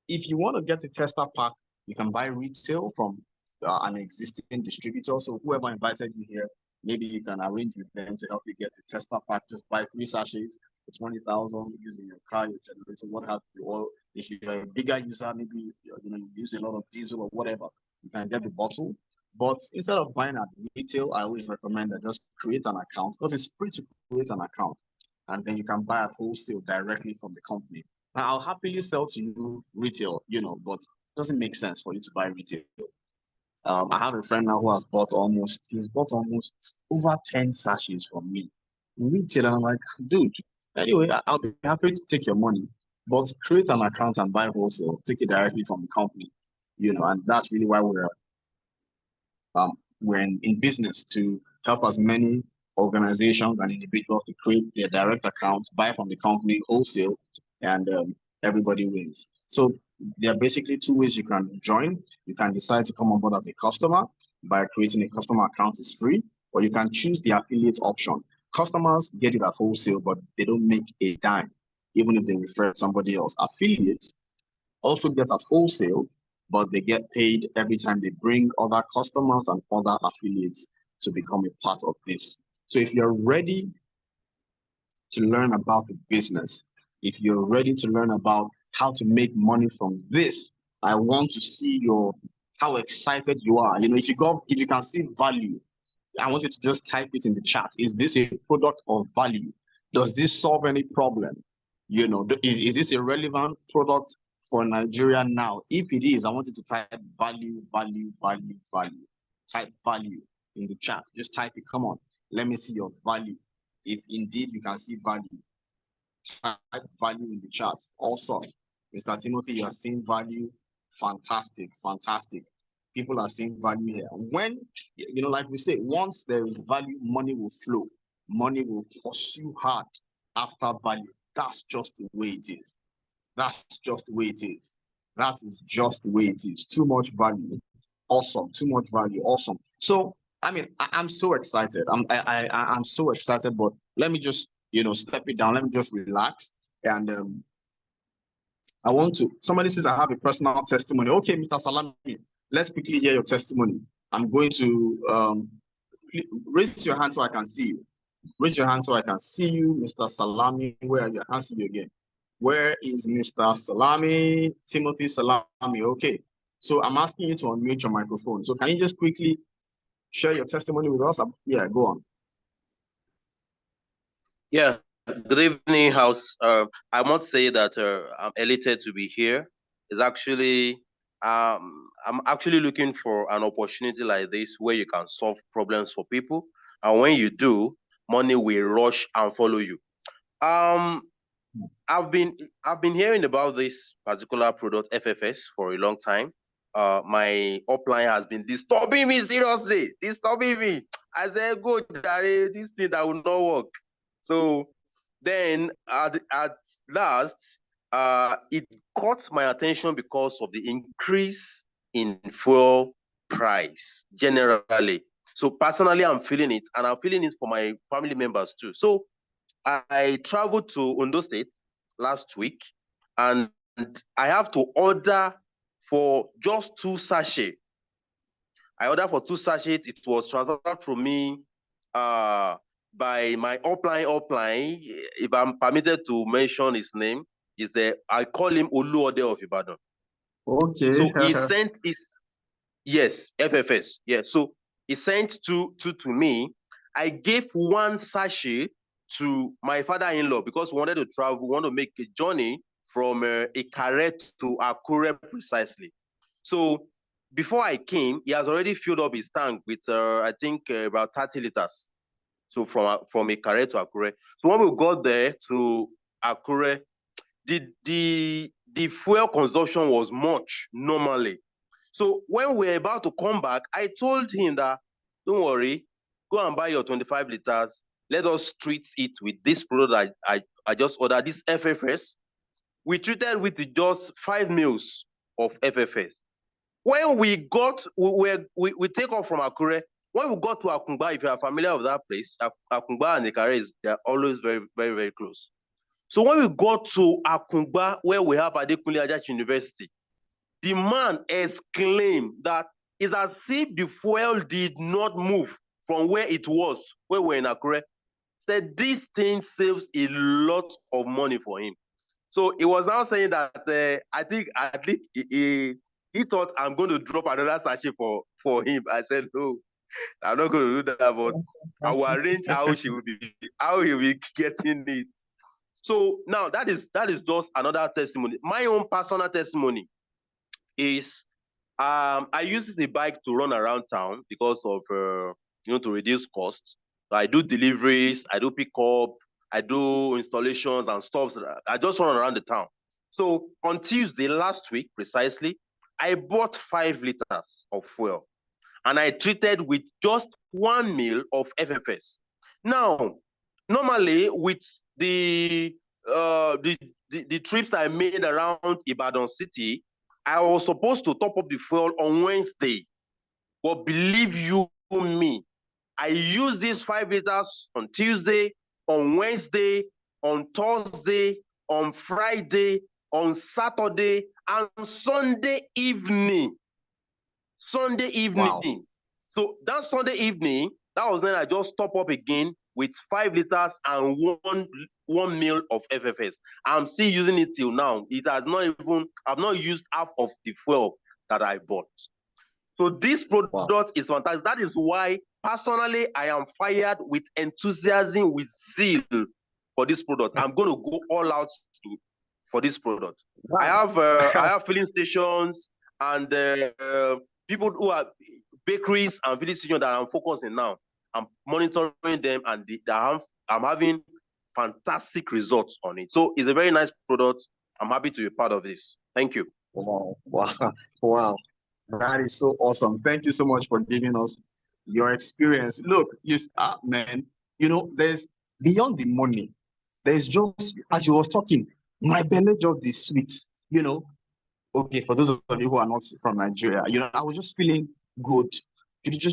if you want to get the tester pack, you can buy retail from an existing distributor. So whoever invited you here, maybe you can arrange with them to help you get the tester pack. Just buy 3 sachets for 20,000 using your car, your generator, what have you. Or if you're a bigger user, maybe you use a lot of diesel or whatever, you can get the bottle. But instead of buying at retail, I always recommend that just create an account, because it's free to create an account, and then you can buy at wholesale directly from the company. Now, I'll happily sell to you retail, but it doesn't make sense for you to buy retail. I have a friend now who has bought almost over 10 sachets from me. Retail, and I'm like, dude, anyway, I'll be happy to take your money, but create an account and buy wholesale, take it directly from the company, and that's really why we're in business, to help as many organizations and individuals to create their direct accounts, buy from the company wholesale, and everybody wins. So there are basically 2 ways you can join. You can decide to come on board as a customer by creating a customer account. It's free, or you can choose the affiliate option. Customers get it at wholesale, but they don't make a dime, even if they refer somebody else. Affiliates also get at wholesale, but they get paid every time they bring other customers and other affiliates to become a part of this. So if you're ready to learn about the business, if you're ready to learn about how to make money from this, I want to see how excited you are. If you can see value, I want you to just type it in the chat. Is this a product of value? Does this solve any problem? Is this a relevant product for Nigeria now? If it is, I want you to type value. Type value in the chat. Just type it. Come on. Let me see your value. If indeed you can see value, type value in the chat. Also, Mr. Timothy, you are seeing value. Fantastic. People are seeing value here. When, like we say, once there is value, money will flow. Money will pursue hard after value. That's just the way it is. That is just the way it is. Too much value. Awesome. Too much value. Awesome. So, I mean, I'm so excited. I'm so excited, but let me just step it down. Let me just relax. And I want to, somebody says I have a personal testimony. Okay, Mr. Salami, let's quickly hear your testimony. I'm going to raise your hand so I can see you. Raise your hand so I can see you, Mr. Salami. Where are you? I can't see you again. Where is Mr. Salami? Timothy Salami. Okay. So I'm asking you to unmute your microphone. So can you just quickly share your testimony with us? Yeah, go on. Yeah, good evening, House. I must say that I'm elated to be here. It's actually, I'm actually looking for an opportunity like this where you can solve problems for people, and when you do, money will rush and follow you. I've been hearing about this particular product FFS for a long time. My upline has been disturbing me seriously, disturbing me. I said, "Go, Daddy, this thing that will not work." So then at last, it caught my attention because of the increase in fuel price generally. So personally, I'm feeling it, and I'm feeling it for my family members too. So I traveled to Ondo State last week, and I have to order for just 2 sachets. I ordered for 2 sachets. It was transferred from me by my upline. If I'm permitted to mention his name, I call him Oluode of Ibadan. Okay. So he sent yes, FFS. Yeah. So he sent two to me. I gave 1 sachet to my father-in-law because we wanted to travel, we want to make a journey from Ikare to Akure precisely. So before I came, he has already filled up his tank with I think about 30 liters. So from Ikare to Akure. So when we got there to Akure, the fuel consumption was much normally. So when we were about to come back, I told him that, don't worry, go and buy your 25 liters. Let us treat it with this product I just ordered, this FFS. We treated with just 5 mils of FFS. When we take off from Akure, when we got to Akungba, if you are familiar with that place, Akungba and Ikare, they're always very, very, very close. So when we got to Akungba, where we have Adekunle Ajayi University, the man exclaimed that it's as if the fuel did not move from where it was, where we're in Akure. Said this thing saves a lot of money for him. So he was now saying that I think at least he thought I'm going to drop another sachet for him. I said, no, I'm not going to do that, but I will arrange how he will be getting it. So now that is just another testimony. My own personal testimony is I use the bike to run around town because of to reduce costs. So I do deliveries, I do pick up, I do installations and stuff. I just run around the town. So on Tuesday last week, precisely, I bought 5 liters of fuel and I treated with just 1 mil of FFS. Now, normally with the trips I made around Ibadan City, I was supposed to top up the fuel on Wednesday. But believe you me, I used these 5 liters on Tuesday, on Wednesday, on Thursday, on Friday, on Saturday, and Sunday evening. Wow. So that Sunday evening, that was when I just top up again with 5 liters and 1 mil of FFS. I'm still using it till now. I've not used half of the fuel that I bought. So this product is fantastic. That is why personally I am fired with enthusiasm, with zeal for this product. I'm going to go all out for this product. Wow. I have filling stations and people who are bakeries and filling stations that I'm focusing now. I'm monitoring them and I'm having fantastic results on it. So it's a very nice product. I'm happy to be part of this. Thank you. Wow. That is so awesome. Thank you so much for giving us your experience. Look, man, there's beyond the money. There's just, as you was talking, my belly just the sweet, Okay, for those of you who are not from Nigeria, I was just feeling good.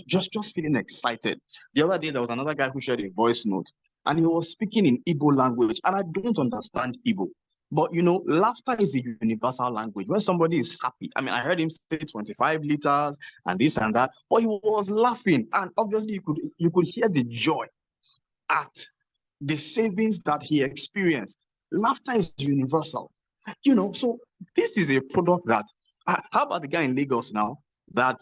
Just feeling excited. The other day, there was another guy who shared a voice note. and he was speaking in Igbo language, and I don't understand Igbo. But laughter is a universal language. When somebody is happy, I mean, I heard him say 25 liters and this and that, but he was laughing, and obviously you could hear the joy at the savings that he experienced. Laughter is universal. So this is a product that, how about the guy in Lagos now that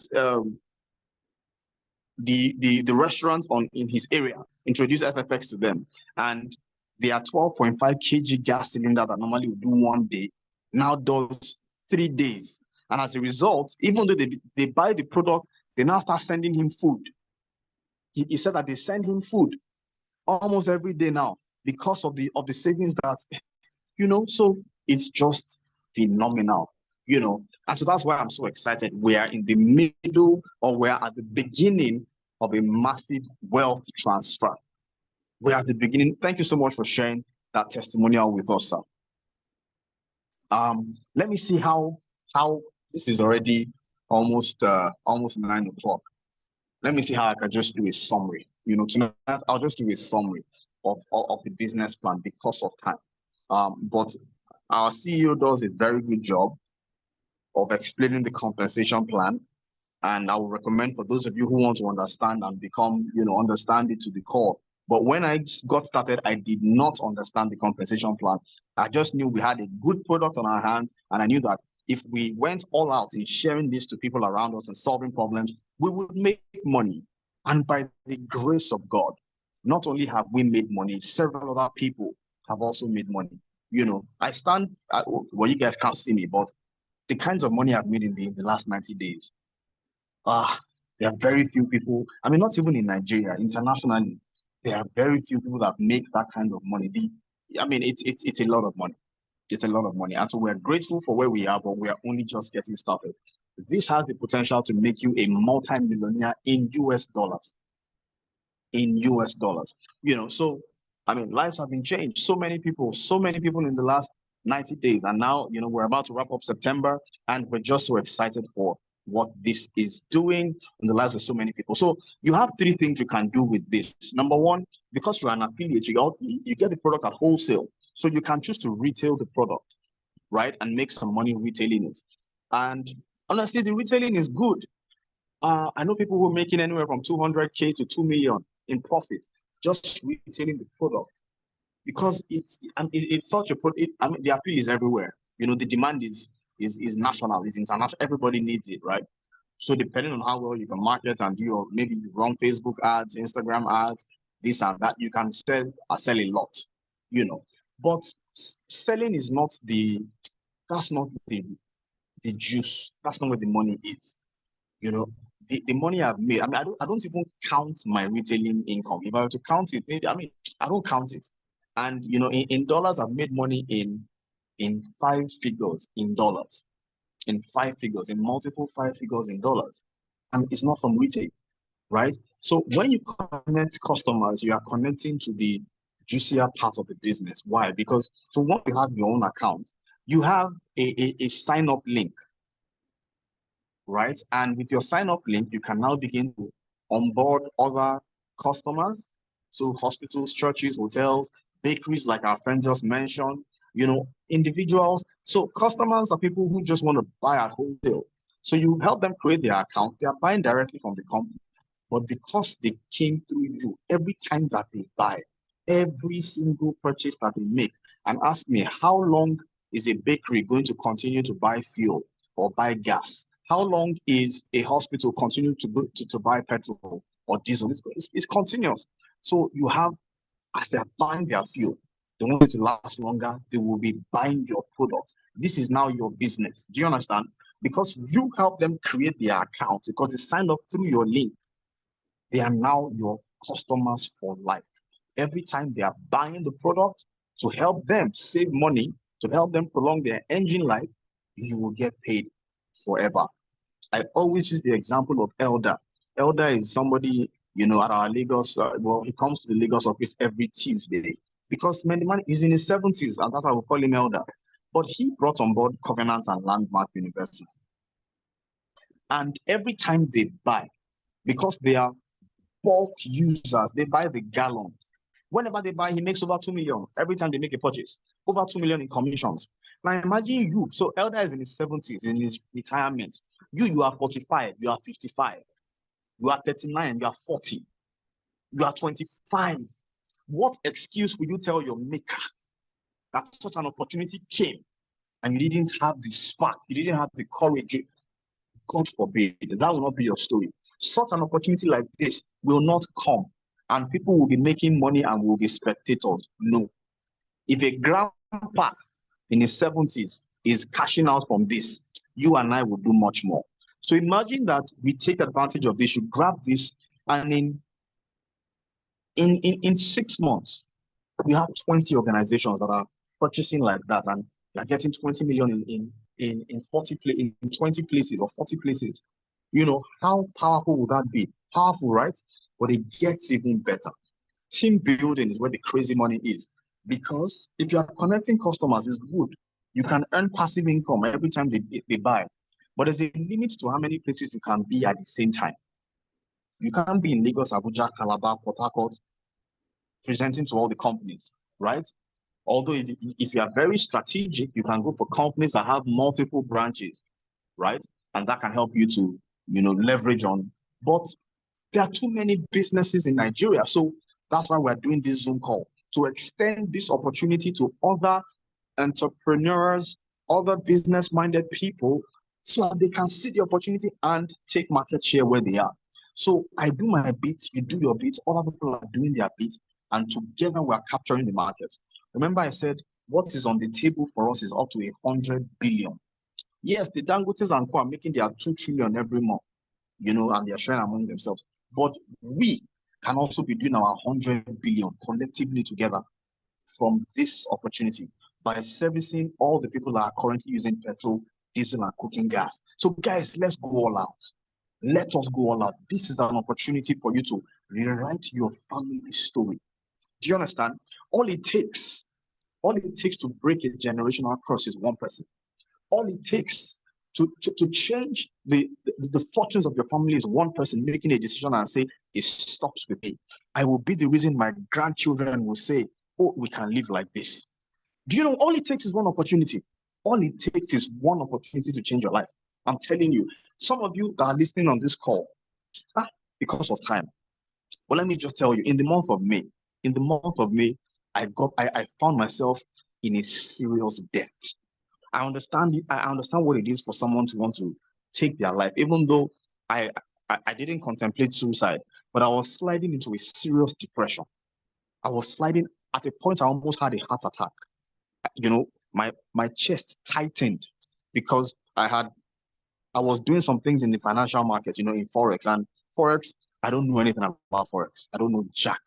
the restaurant in his area introduced FFX to them, and their 12.5 kg gas cylinder that normally would do 1 day now does 3 days. And as a result, even though they buy the product, they now start sending him food. He said that they send him food almost every day now because of the savings that, so it's just phenomenal, and so that's why I'm so excited. We are in the middle, or we're at the beginning of a massive wealth transfer. We're at the beginning. Thank you so much for sharing that testimonial with us, sir. Let me see how this is already almost 9 o'clock. Let me see how I can just do a summary. Tonight I'll just do a summary of the business plan because of time. But our CEO does a very good job of explaining the compensation plan, and I would recommend for those of you who want to understand and become, understand it to the core. But when I got started, I did not understand the compensation plan. I just knew we had a good product on our hands, and I knew that if we went all out in sharing this to people around us and solving problems, we would make money. And by the grace of God, not only have we made money, several other people have also made money. I stand, well, you guys can't see me, but the kinds of money I've made in the last 90 days, there are very few people, I mean, not even in Nigeria, internationally, there are very few people that make that kind of money. It's a lot of money. It's a lot of money. And so we're grateful for where we are, but we are only just getting started. This has the potential to make you a multi-millionaire in US dollars. In US dollars. So, lives have been changed. So many people in the last 90 days. And now, we're about to wrap up September, and we're just so excited for what this is doing in the lives of so many people. So you have 3 things you can do with this. Number one, because you're an affiliate, you get the product at wholesale. So you can choose to retail the product, right? And make some money retailing it. And honestly, the retailing is good. I know people who are making anywhere from 200K to 2 million in profit just retailing the product, because it's such a product. The appeal is everywhere. The demand is national, is international. Everybody needs it, right? So depending on how well you can market and maybe you run Facebook ads, Instagram ads, this and that, you can sell a lot, But selling is not that's not the juice. That's not where the money is. The money I've made, I don't even count my retailing income. If I were to count it, maybe, I don't count it. And, in dollars, I've made money in 5 figures in dollars, in 5 figures, in multiple 5 figures in dollars. And it's not from retail, right? So when you connect customers, you are connecting to the juicier part of the business. Why? Because once you have your own account, you have a sign-up link, right? And with your sign-up link, you can now begin to onboard other customers. So hospitals, churches, hotels, bakeries, like our friend just mentioned, individuals. So customers are people who just want to buy at wholesale. So you help them create their account. They are buying directly from the company. But because they came through you, every time that they buy, every single purchase that they make, and ask me, how long is a bakery going to continue to buy fuel or buy gas? How long is a hospital continue to buy petrol or diesel? It's continuous. So you have, as they're buying their fuel, they want it to last longer, they will be buying your product. This is now your business. Do you understand? Because you help them create their account, because they signed up through your link. They are now your customers for life. Every time they are buying the product to help them save money, to help them prolong their engine life, you will get paid forever. I always use the example of Elder. Elder is somebody, at our Lagos, he comes to the Lagos office every Tuesday, because man is in his 70s, and that's why we call him Elder. But he brought on board Covenant and Landmark University. And every time they buy, because they are bulk users, they buy the gallons. Whenever they buy, he makes over 2 million every time they make a purchase. Over 2 million in commissions. Now imagine you. So Elder is in his 70s, in his retirement. You are 45, you are 55, you are 39, you are 40, you are 25. What excuse will you tell your maker that such an opportunity came and you didn't have the spark, you didn't have the courage? God forbid, that will not be your story. Such an opportunity like this will not come, and people will be making money and will be spectators. No. If a grandpa in his 70s is cashing out from this, you and I will do much more. So imagine that we take advantage of this, you grab this, and in 6 months, we have 20 organizations that are purchasing like that, and they're getting 20 million in 40 in 20 places or 40 places. You know, how powerful would that be? Powerful, right? But it gets even better. Team building is where the crazy money is. Because if you are connecting customers, it's good. You can earn passive income every time they buy. But there's a limit to how many places you can be at the same time. You can't be in Lagos, Abuja, Calabar, Port Harcourt, presenting to all the companies, right? Although if you are very strategic, you can go for companies that have multiple branches, right? And that can help you to, leverage on. But there are too many businesses in Nigeria. So that's why we're doing this Zoom call, to extend this opportunity to other entrepreneurs, other business-minded people, so that they can see the opportunity and take market share where they are. So I do my bit, you do your bit, other people are doing their bit, and together we are capturing the market. Remember I said, what is on the table for us is up to 100 billion. Yes, the Dangotes and Co are making their 2 trillion every month, and they're sharing among themselves. But we can also be doing our 100 billion collectively together from this opportunity by servicing all the people that are currently using petrol, diesel, and cooking gas. So guys, let's go all out. Let us go all out. This is an opportunity for you to rewrite your family story. Do you understand? All it takes to break a generational curse is one person. All it takes to change the fortunes of your family is one person making a decision and say, it stops with me. I will be the reason my grandchildren will say, oh, we can live like this. Do you know, all it takes is one opportunity. All it takes is one opportunity to change your life. I'm telling you, some of you that are listening on this call, because of time. Well, let me just tell you, in the month of May, I found myself in a serious debt. I understand what it is for someone to want to take their life, even though I didn't contemplate suicide, but I was sliding into a serious depression. I was sliding at a point I almost had a heart attack. My chest tightened because I was doing some things in the financial market, in Forex. And Forex, I don't know anything about Forex. I don't know jack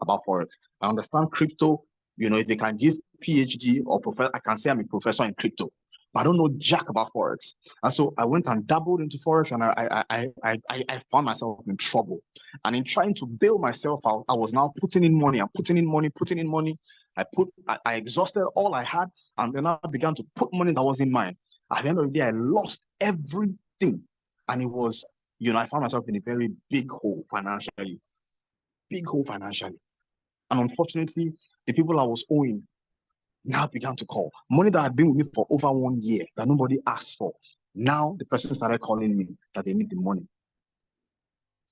about Forex. I understand crypto. If they can give PhD or professor, I can say I'm a professor in crypto. But I don't know jack about Forex. And so I went and dabbled into Forex, and I found myself in trouble. And in trying to bail myself out, I was now putting in money. I exhausted all I had, and then I began to put money that wasn't mine. At the end of the day, I lost everything. And it was, I found myself in a very big hole financially. And unfortunately, the people I was owing now began to call. Money that had been with me for over 1 year that nobody asked for. Now the person started calling me that they need the money.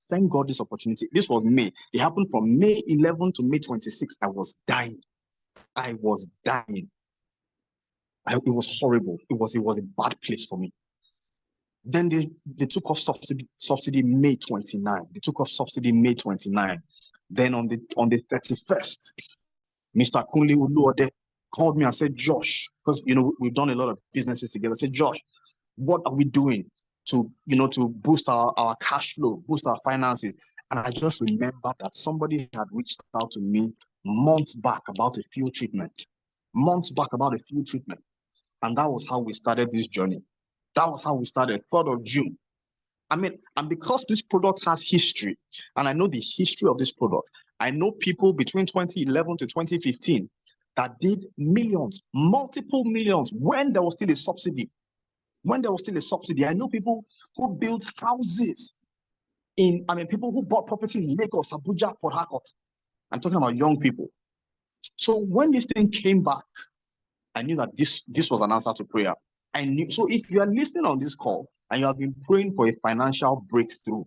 Thank God this opportunity. This was May. It happened from May 11 to May 26. I was dying. It was horrible. It was a bad place for me. Then they took off subsidy May 29. They took off subsidy May 29. Then on the 31st, Mr. Kunle Uluode called me and said, Josh, because we've done a lot of businesses together. I said, Josh, what are we doing to boost our cash flow, boost our finances? And I just remembered that somebody had reached out to me months back about a field treatment. And that was how we started this journey. That was how we started, 3rd of June. And because this product has history, and I know the history of this product, I know people between 2011 to 2015 that did millions, multiple millions, when there was still a subsidy. I know people who built houses people who bought property in Lagos, Abuja, Port Harcourt. I'm talking about young people. So when this thing came back, I knew that this was an answer to prayer. I knew. So if you are listening on this call and you have been praying for a financial breakthrough,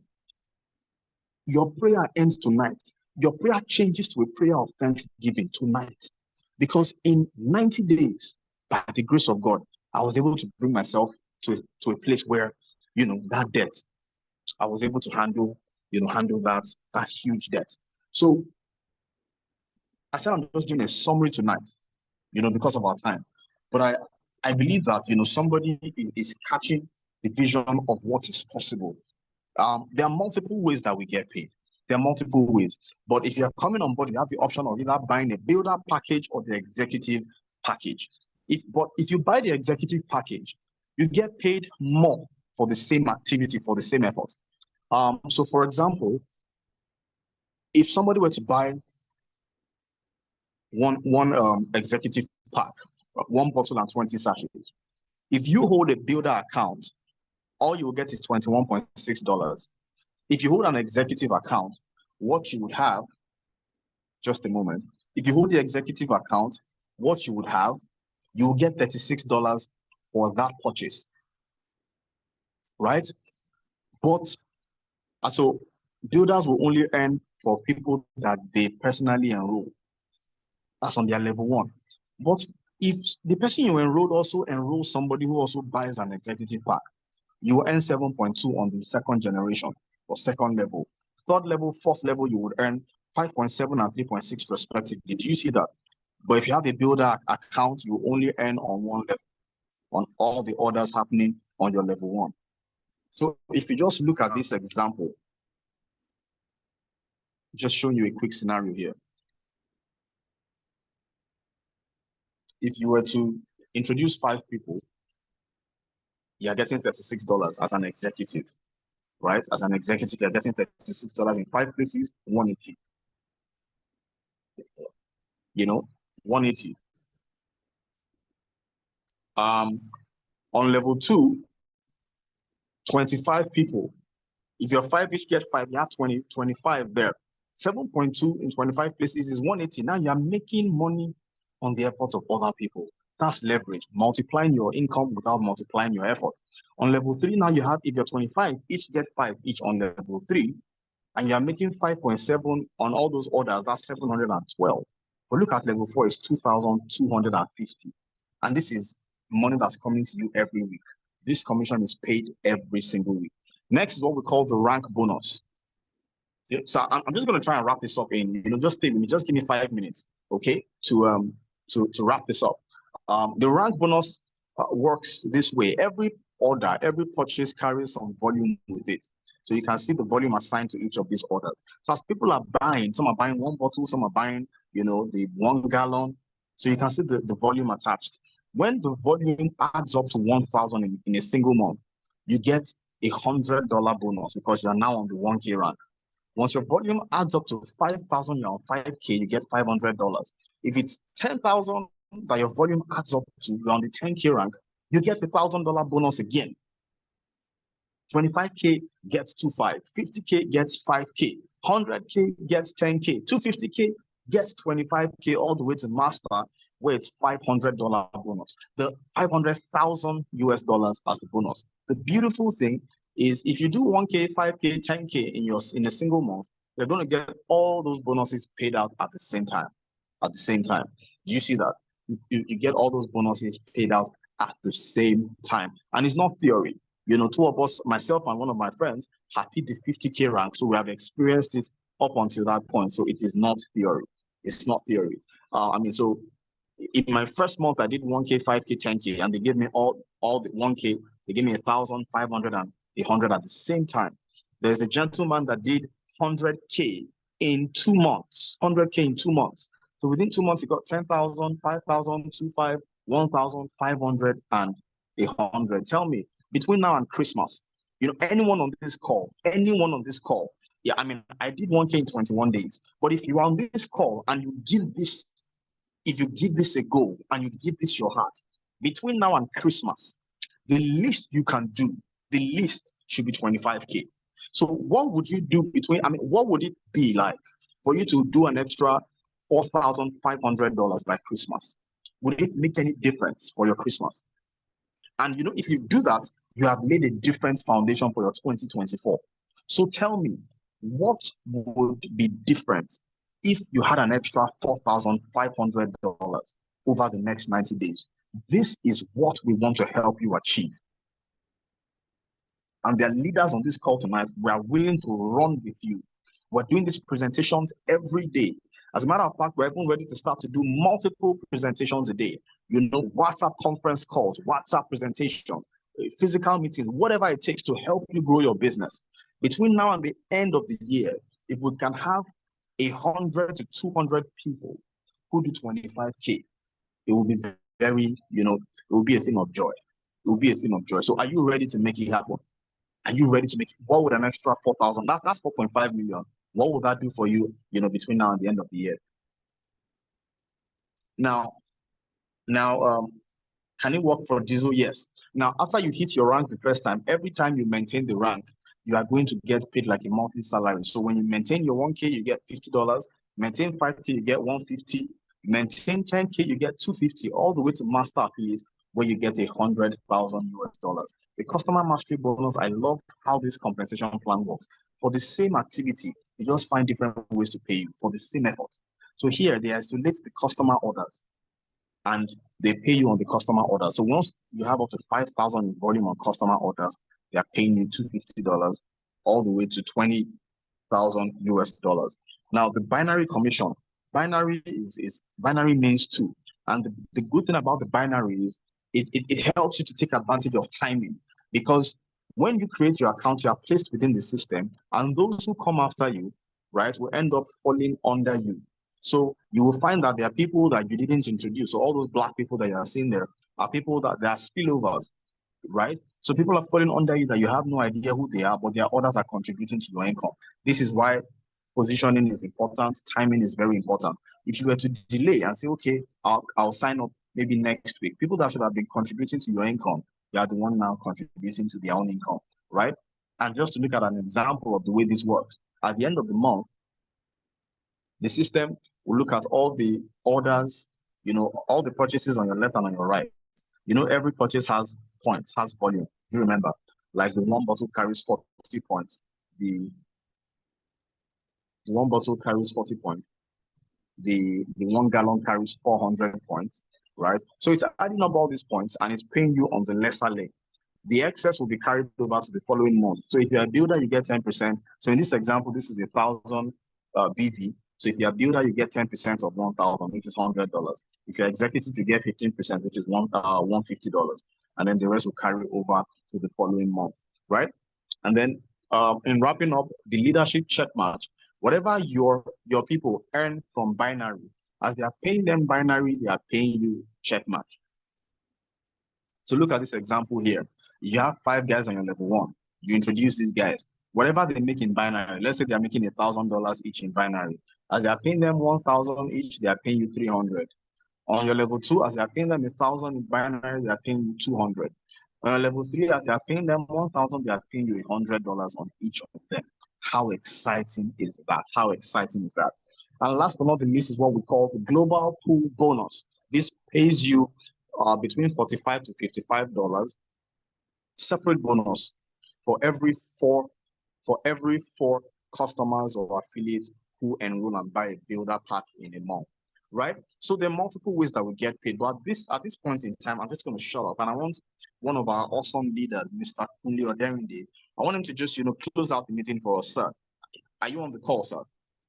your prayer ends tonight. Your prayer changes to a prayer of thanksgiving tonight. Because in 90 days, by the grace of God, I was able to bring myself to a place where, that debt, I was able to handle that huge debt. So I said I'm just doing a summary tonight, because of our time. But I believe that, somebody is catching the vision of what is possible. There are multiple ways that we get paid. There are multiple ways. But if you're coming on board, you have the option of either buying a builder package or the executive package. If you buy the executive package, you get paid more for the same activity, for the same effort. So for example, if somebody were to buy one executive pack, one bottle and 20 sachets, if you hold a builder account, all you will get is $21.6. If you hold an executive account, what you would have, just a moment, if you hold the executive account, what you would have, you will get $36 for that purchase, right? But so builders will only earn for people that they personally enroll. That's on their level 1. But if the person you enrolled also enrolls somebody who also buys an executive pack, you will earn 7.2 on the second generation or second level. Third level, fourth level, you would earn 5.7 and 3.6 respectively. Do you see that? But if you have a builder account, you only earn on one level, on all the orders happening on your level 1. So if you just look at this example, just showing you a quick scenario here. If you were to introduce 5 people, you're getting $36 as an executive, right? As an executive, you're getting $36 in 5 places, 180. 180. On level 2, 25 people. If you're 5 each get 5, you have 25 there. 7.2 in 25 places is 180. Now you're making money on the effort of other people. That's leverage, multiplying your income without multiplying your effort. On level 3, now you have, if you're 25, each get 5 each on level 3, and you're making 5.7 on all those orders, that's 712. But look at level 4, it's 2,250. And this is money that's coming to you every week. This commission is paid every single week. Next is what we call the rank bonus. So I'm just going to try and wrap this up in, just give me 5 minutes, okay, to wrap this up. The rank bonus works this way. Every order, every purchase carries some volume with it. So you can see the volume assigned to each of these orders. So as people are buying, some are buying 1 bottle, some are buying, the 1 gallon. So you can see the volume attached. When the volume adds up to 1,000 in a single month, you get a $100 bonus because you're now on the 1K rank. Once your volume adds up to 5,000, you're on 5K, you get $500. If it's 10,000 that your volume adds up to, you're on the 10K rank, you get a $1,000 bonus again. 25K gets 2.5, 50K gets 5K, 100K gets 10K, 250K gets 25K, all the way to master, where it's $500 bonus. The 500,000 US dollars as the bonus. The beautiful thing is if you do 1K, 5K, 10K in a single month, you're going to get all those bonuses paid out at the same time. At the same time. Do you see that? You get all those bonuses paid out at the same time. And it's not theory. 2 of us, myself and one of my friends, have hit the 50K rank. So we have experienced it up until that point. So it is not theory. It's not theory. So in my first month, I did 1K, 5K, 10K, and they gave me all the 1K. They gave me 1,000, 500, and 100 at the same time. There's a gentleman that did 100K in 2 months. 100K in 2 months. So within 2 months, he got 10,000, 5,000, 2,500, 1,500, and 100. Tell me, between now and Christmas, anyone on this call, yeah, I did 1K in 21 days. But if you're on this call and you give this a go and you give this your heart, between now and Christmas, the least you can do, the least should be 25K. So what would you do what would it be like for you to do an extra $4,500 by Christmas? Would it make any difference for your Christmas? And you know, if you do that, you have laid a different foundation for your 2024. So tell me, what would be different if you had an extra $4,500 over the next 90 days? This is what we want to help you achieve. And there are leaders on this call tonight. We are willing to run with you. We're doing these presentations every day. As a matter of fact, we're even ready to start to do multiple presentations a day. You know, WhatsApp conference calls, WhatsApp presentation, physical meetings, whatever it takes to help you grow your business. Between now and the end of the year, if we can have 100 to 200 people who do 25K, it will be very, you know, it will be a thing of joy. It will be a thing of joy. So are you ready to make it happen? Are you ready to make it? What would an extra 4,000? That's 4.5 million. What would that do for you, you know, between now and the end of the year? Now, can it work for diesel? Yes. Now, after you hit your rank the first time, every time you maintain the rank, you are going to get paid like a monthly salary. So when you maintain your 1K, you get $50. Maintain 5K, you get 150. Maintain 10K, you get 250, all the way to master affiliate, where you get 100,000 US dollars. The customer mastery bonus, I love how this compensation plan works. For the same activity, you just find different ways to pay you for the same effort. So here, they isolate the customer orders and they pay you on the customer order. So once you have up to 5,000 in volume on customer orders, they are paying you $250 all the way to 20,000 US dollars. Now, the binary commission, binary binary means two. And the good thing about the binary is it helps you to take advantage of timing, because when you create your account, you are placed within the system, and those who come after you, right, will end up falling under you. So you will find that there are people that you didn't introduce. So all those black people that you are seeing there are people that there are spillovers, right? So people are falling under you that you have no idea who they are, but their orders are contributing to your income. This is why positioning is important. Timing is very important. If you were to delay and say, okay, I'll sign up maybe next week, people that should have been contributing to your income, they are the one now contributing to their own income, right? And just to look at an example of the way this works, at the end of the month, the system will look at all the orders, you know, all the purchases on your left and on your right. You know, every purchase has points, has volume. Do you remember? Like the one bottle carries 40 points. The one bottle carries 40 points. The 1 gallon carries 400 points, right? So it's adding up all these points and it's paying you on the lesser leg. The excess will be carried over to the following month. So if you're a builder, you get 10%. So in this example, this is 1,000 BV. So if you're a builder, you get 10% of 1,000, which is $100. If you're executive, you get 15%, which is $150. And then the rest will carry over to the following month, right? And then in wrapping up, the leadership check match, whatever your people earn from binary, as they are paying them binary, they are paying you check match. So look at this example here. You have 5 guys on your level 1. You introduce these guys. Whatever they make in binary, let's say they're making $1,000 each in binary. As they are paying them 1,000 each, they are paying you 300. On your level 2, as they are paying them 1,000 in binary, they are paying you 200. On your level 3, as they are paying them 1,000, they are paying you $100 on each of them. How exciting is that? How exciting is that? And last but not the least is what we call the global pool bonus. This pays you between $45 to $55 separate bonus for every four customers or affiliates who enroll and buy a builder pack in a month, right? So there are multiple ways that we get paid, but at this point in time, I'm just going to shut up, and I want one of our awesome leaders, Mr. Kunle Oderinde, I want him to just, close out the meeting for us, sir. Are you on the call, sir?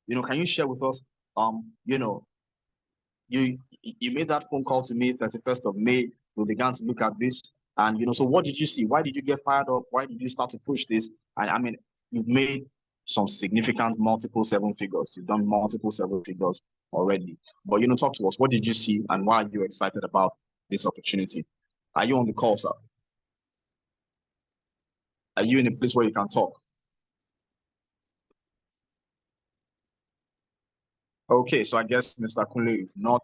Can you share with us, you made that phone call to me 31st of May. We began to look at this, and so what did you see? Why did you get fired up? Why did you start to push this? And I mean, you've made some significant multiple 7 figures. You've done multiple 7 figures already. But talk to us. What did you see, and why are you excited about this opportunity? Are you on the call, sir? Are you in a place where you can talk? Okay, so I guess Mr. Kunle is not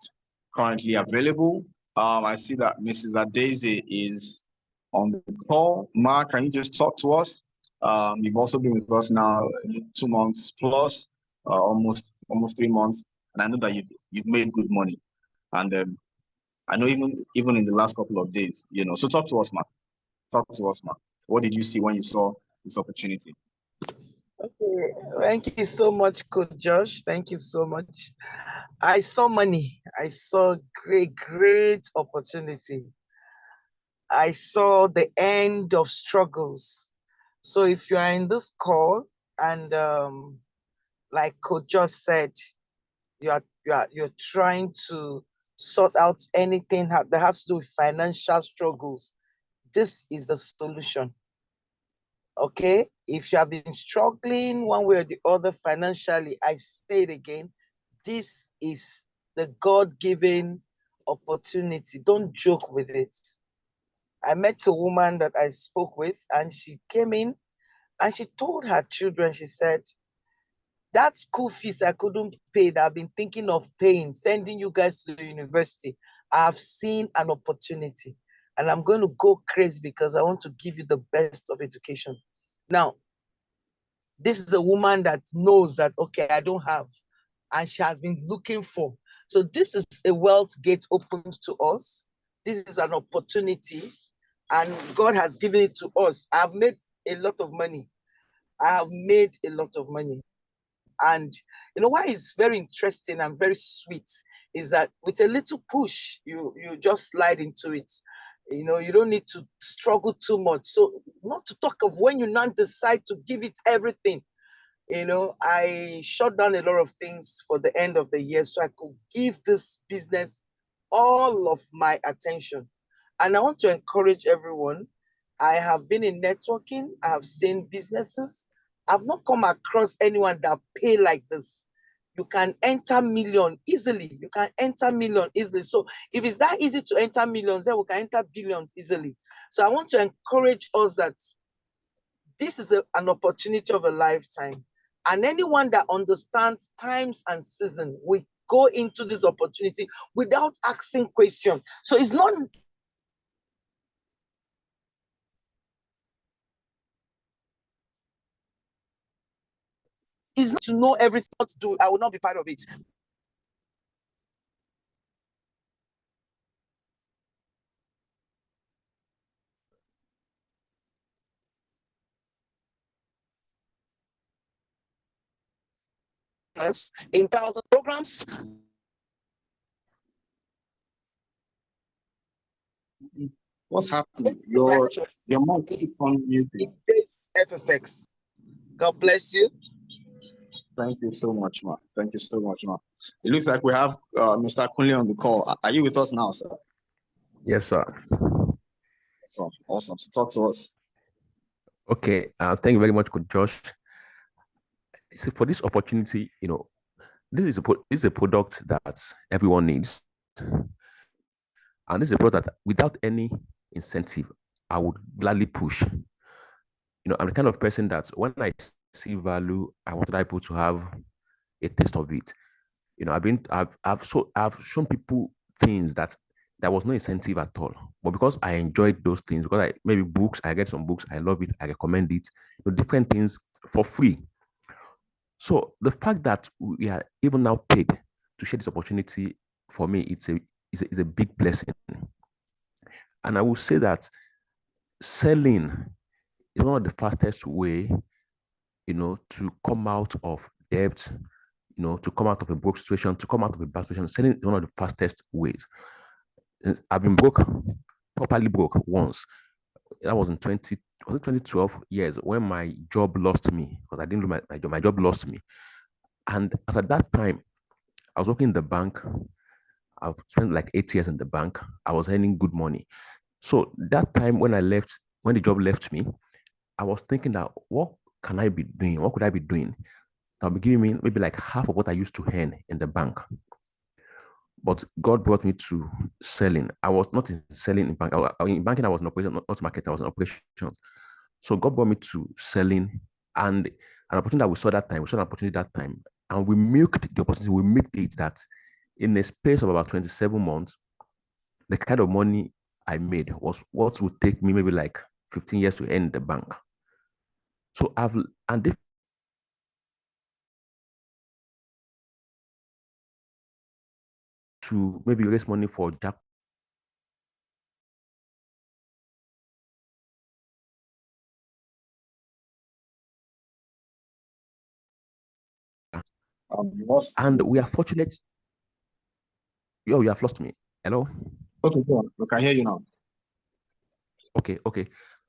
currently available. I see that Mrs. Adeze is on the call. Mark, can you just talk to us? You've also been with us now 2 months plus, almost 3 months. and I know that you've made good money. And I know even in the last couple of days, So talk to us, man. Talk to us, man. What did you see when you saw this opportunity? Okay. Thank you so much, Coach Josh. Thank you so much. I saw money. I saw great opportunity. I saw the end of struggles. So if you are in this call and like Coach Josh said, you're trying to sort out anything that has to do with financial struggles, this is the solution. Okay, if you have been struggling one way or the other financially, I say it again, this is the God-given opportunity. Don't joke with it. I met a woman that I spoke with, and she came in and she told her children, she said, that school fees I couldn't pay, that I've been thinking of paying, sending you guys to the university, I've seen an opportunity and I'm going to go crazy because I want to give you the best of education. Now, this is a woman that knows that, okay, I don't have, and she has been looking for. So this is a wealth gate opened to us. This is an opportunity, and God has given it to us. I've made a lot of money. I have made a lot of money. And you know why it's very interesting and very sweet is that with a little push, you just slide into it. You don't need to struggle too much. So not to talk of when you now decide to give it everything. I shut down a lot of things for the end of the year so I could give this business all of my attention. And I want to encourage everyone. I have been in networking. I have seen businesses. I've not come across anyone that pay like this. You can enter million easily. You can enter million easily. So if it's that easy to enter millions, then we can enter billions easily. So I want to encourage us that this is an opportunity of a lifetime. And anyone that understands times and season will go into this opportunity without asking questions. So it's not to know everything, what to do. I will not be part of it. In thousands of programs. What's happening? Your mic keep on muting. It's FFX. God bless you. Thank you so much, man. Thank you so much, man. It looks like we have Mr. Kunle on the call. Are you with us now, sir? Yes, sir. Awesome. So talk to us. Okay. Thank you very much, Coach Josh. So for this opportunity, this is a product that everyone needs, and this is a product that without any incentive, I would gladly push. I'm the kind of person that when I see value, I want people to have a taste of it. I've shown people things that there was no incentive at all, but because I enjoyed those things, because maybe books, I get some books, I love it, I recommend it, different things for free. So the fact that we are even now paid to share this opportunity, for me, it's a big blessing. And I will say that selling is one of the fastest way, to come out of debt, to come out of a broke situation, to come out of a bad situation. Selling is one of the fastest ways. I've been properly broke once. That was in 2012 years when my job lost me because I didn't do my job. My job lost me. And as at that time, I was working in the bank. I've spent like 8 years in the bank. I was earning good money. So that time when the job left me, I was thinking that what can I be doing? What could I be doing? That would be giving me maybe like half of what I used to earn in the bank. But God brought me to selling. I was not in selling in bank. In banking, I was in operation, not marketing, I was in operations. So God brought me to selling, and an opportunity that we saw an opportunity that time, and we milked the opportunity. We milked it that in a space of about 27 months, the kind of money I made was what would take me maybe like 15 years to end the bank. So and this to maybe raise money for Jack. And we are fortunate. Yo, you have lost me. Hello? Okay, go on. We can hear you now. Okay.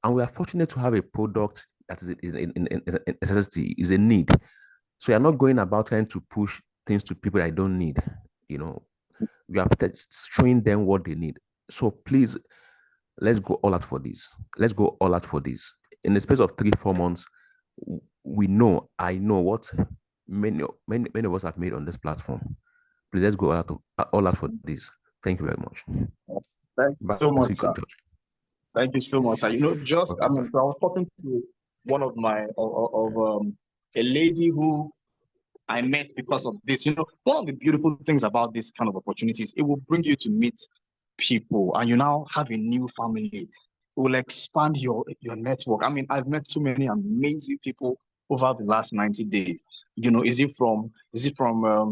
And we are fortunate to have a product that is a necessity, is a need. So you're not going about trying to push things to people I don't need. You know, we are showing them what they need. So please, let's go all out for this. Let's go all out for this. In the space of 3-4 months, I know what many of us have made on this platform. Please, let's go all out for this. Thank you very much. Thank you so much, sir. George. Thank you so much, sir. You know, just Okay, I was talking to one of my a lady who I met because of this. You know, one of the beautiful things about this kind of opportunities, it will bring you to meet people, and you now have a new family. It will expand your network. I mean, I've met so many amazing people over the last 90 days. You know, is it from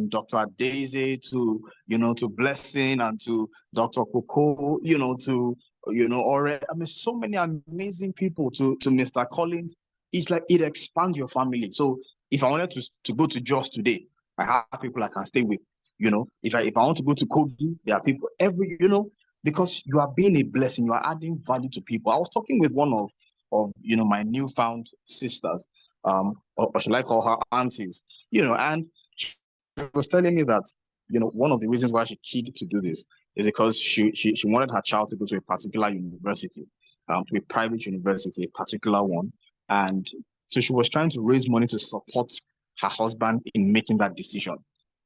Dr. Daisy to to Blessing and to Dr. Coco, or I mean, so many amazing people to Mr. Collins. It's like it expands your family. So if I wanted to go to Jos today, I have people I can stay with. You know, if I want to go to Kogi, there are people because you are being a blessing, you are adding value to people. I was talking with one of my newfound sisters, or should I call her aunties, and she was telling me that one of the reasons why she keyed to do this is because she wanted her child to go to a particular university, to a private university, a particular one, and so she was trying to raise money to support her husband in making that decision.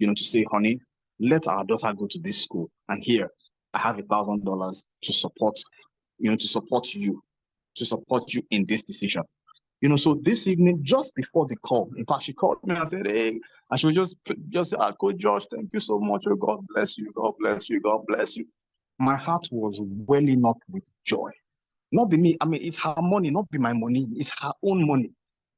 To say, honey, let our daughter go to this school, and here I have $1,000 to support you in this decision. So this evening, just before the call, in fact, she called me and said, hey, and she was just say, Coach Josh, thank you so much. Oh, God bless you. God bless you. God bless you. My heart was welling up with joy. Not be me. I mean, it's her money, not be my money. It's her own money.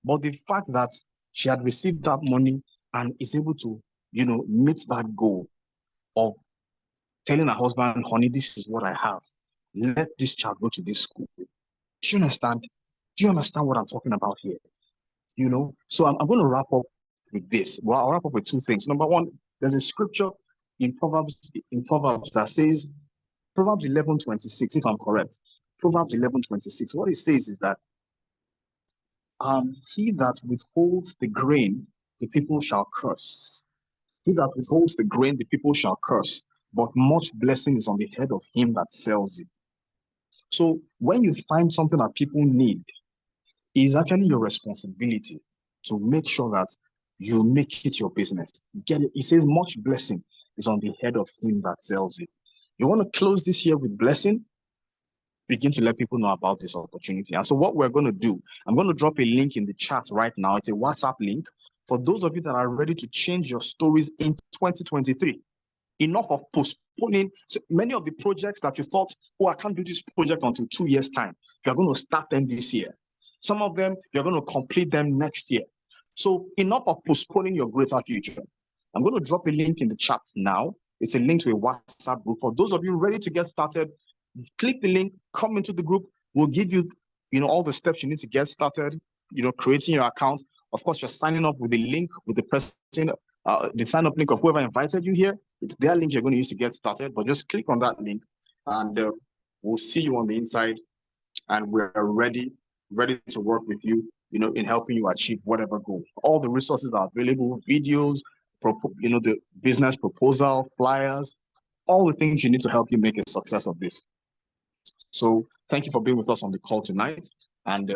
But the fact that she had received that money and is able to, meet that goal of telling her husband, honey, this is what I have. Let this child go to this school. Do you understand? Do you understand what I'm talking about here? So I'm going to wrap up with this. Well, I'll wrap up with two things. Number one, there's a scripture in Proverbs that says, Proverbs 11:26, if I'm correct. Proverbs 11:26. What it says is that he that withholds the grain, the people shall curse. He that withholds the grain, the people shall curse. But much blessing is on the head of him that sells it. So when you find something that people need, it's actually your responsibility to make sure that you make it your business. Get it? It says much blessing is on the head of him that sells it. You want to close this year with blessing? Begin to let people know about this opportunity. And so what we're going to do, I'm going to drop a link in the chat right now. It's a WhatsApp link for those of you that are ready to change your stories in 2023. Enough of postponing. So many of the projects that you thought, I can't do this project until 2 years' time. You're going to start them this year. Some of them, you're going to complete them next year. So enough of postponing your greater future. I'm going to drop a link in the chat now. It's a link to a WhatsApp group. For those of you ready to get started, click the link, come into the group. We'll give you, all the steps you need to get started, creating your account. Of course, you're signing up with the link, with the person, the sign-up link of whoever invited you here. It's their link you're going to use to get started, but just click on that link and we'll see you on the inside, and we're ready to work with you, in helping you achieve whatever goal. All the resources are available, videos, the business proposal, flyers, all the things you need to help you make a success of this. So thank you for being with us on the call tonight. And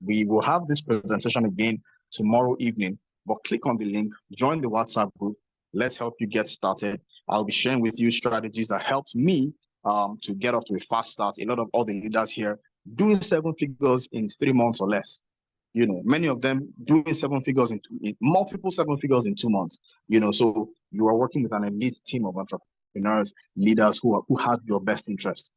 we will have this presentation again tomorrow evening, but click on the link, join the WhatsApp group. Let's help you get started. I'll be sharing with you strategies that helped me to get off to a fast start. A lot of other leaders here doing 7 figures in 3 months or less. Many of them doing 7 figures in multiple 7 figures in 2 months. So you are working with an elite team of entrepreneurs, leaders who have your best interest.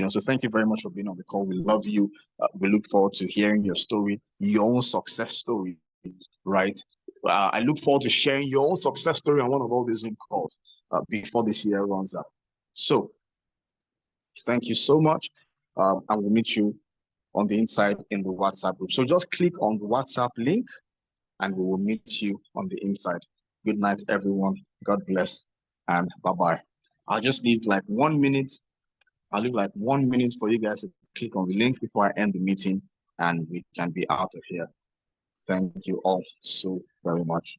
So thank you very much for being on the call. We love you. We look forward to hearing your story, your own success story, right? I look forward to sharing your own success story on one of all these Zoom calls before this year runs out. So thank you so much. And we'll meet you on the inside in the WhatsApp group. So just click on the WhatsApp link and we will meet you on the inside. Good night, everyone. God bless and bye-bye. I'll just leave like 1 minute. I'll leave like 1 minute for you guys to click on the link before I end the meeting and we can be out of here. Thank you all so very much.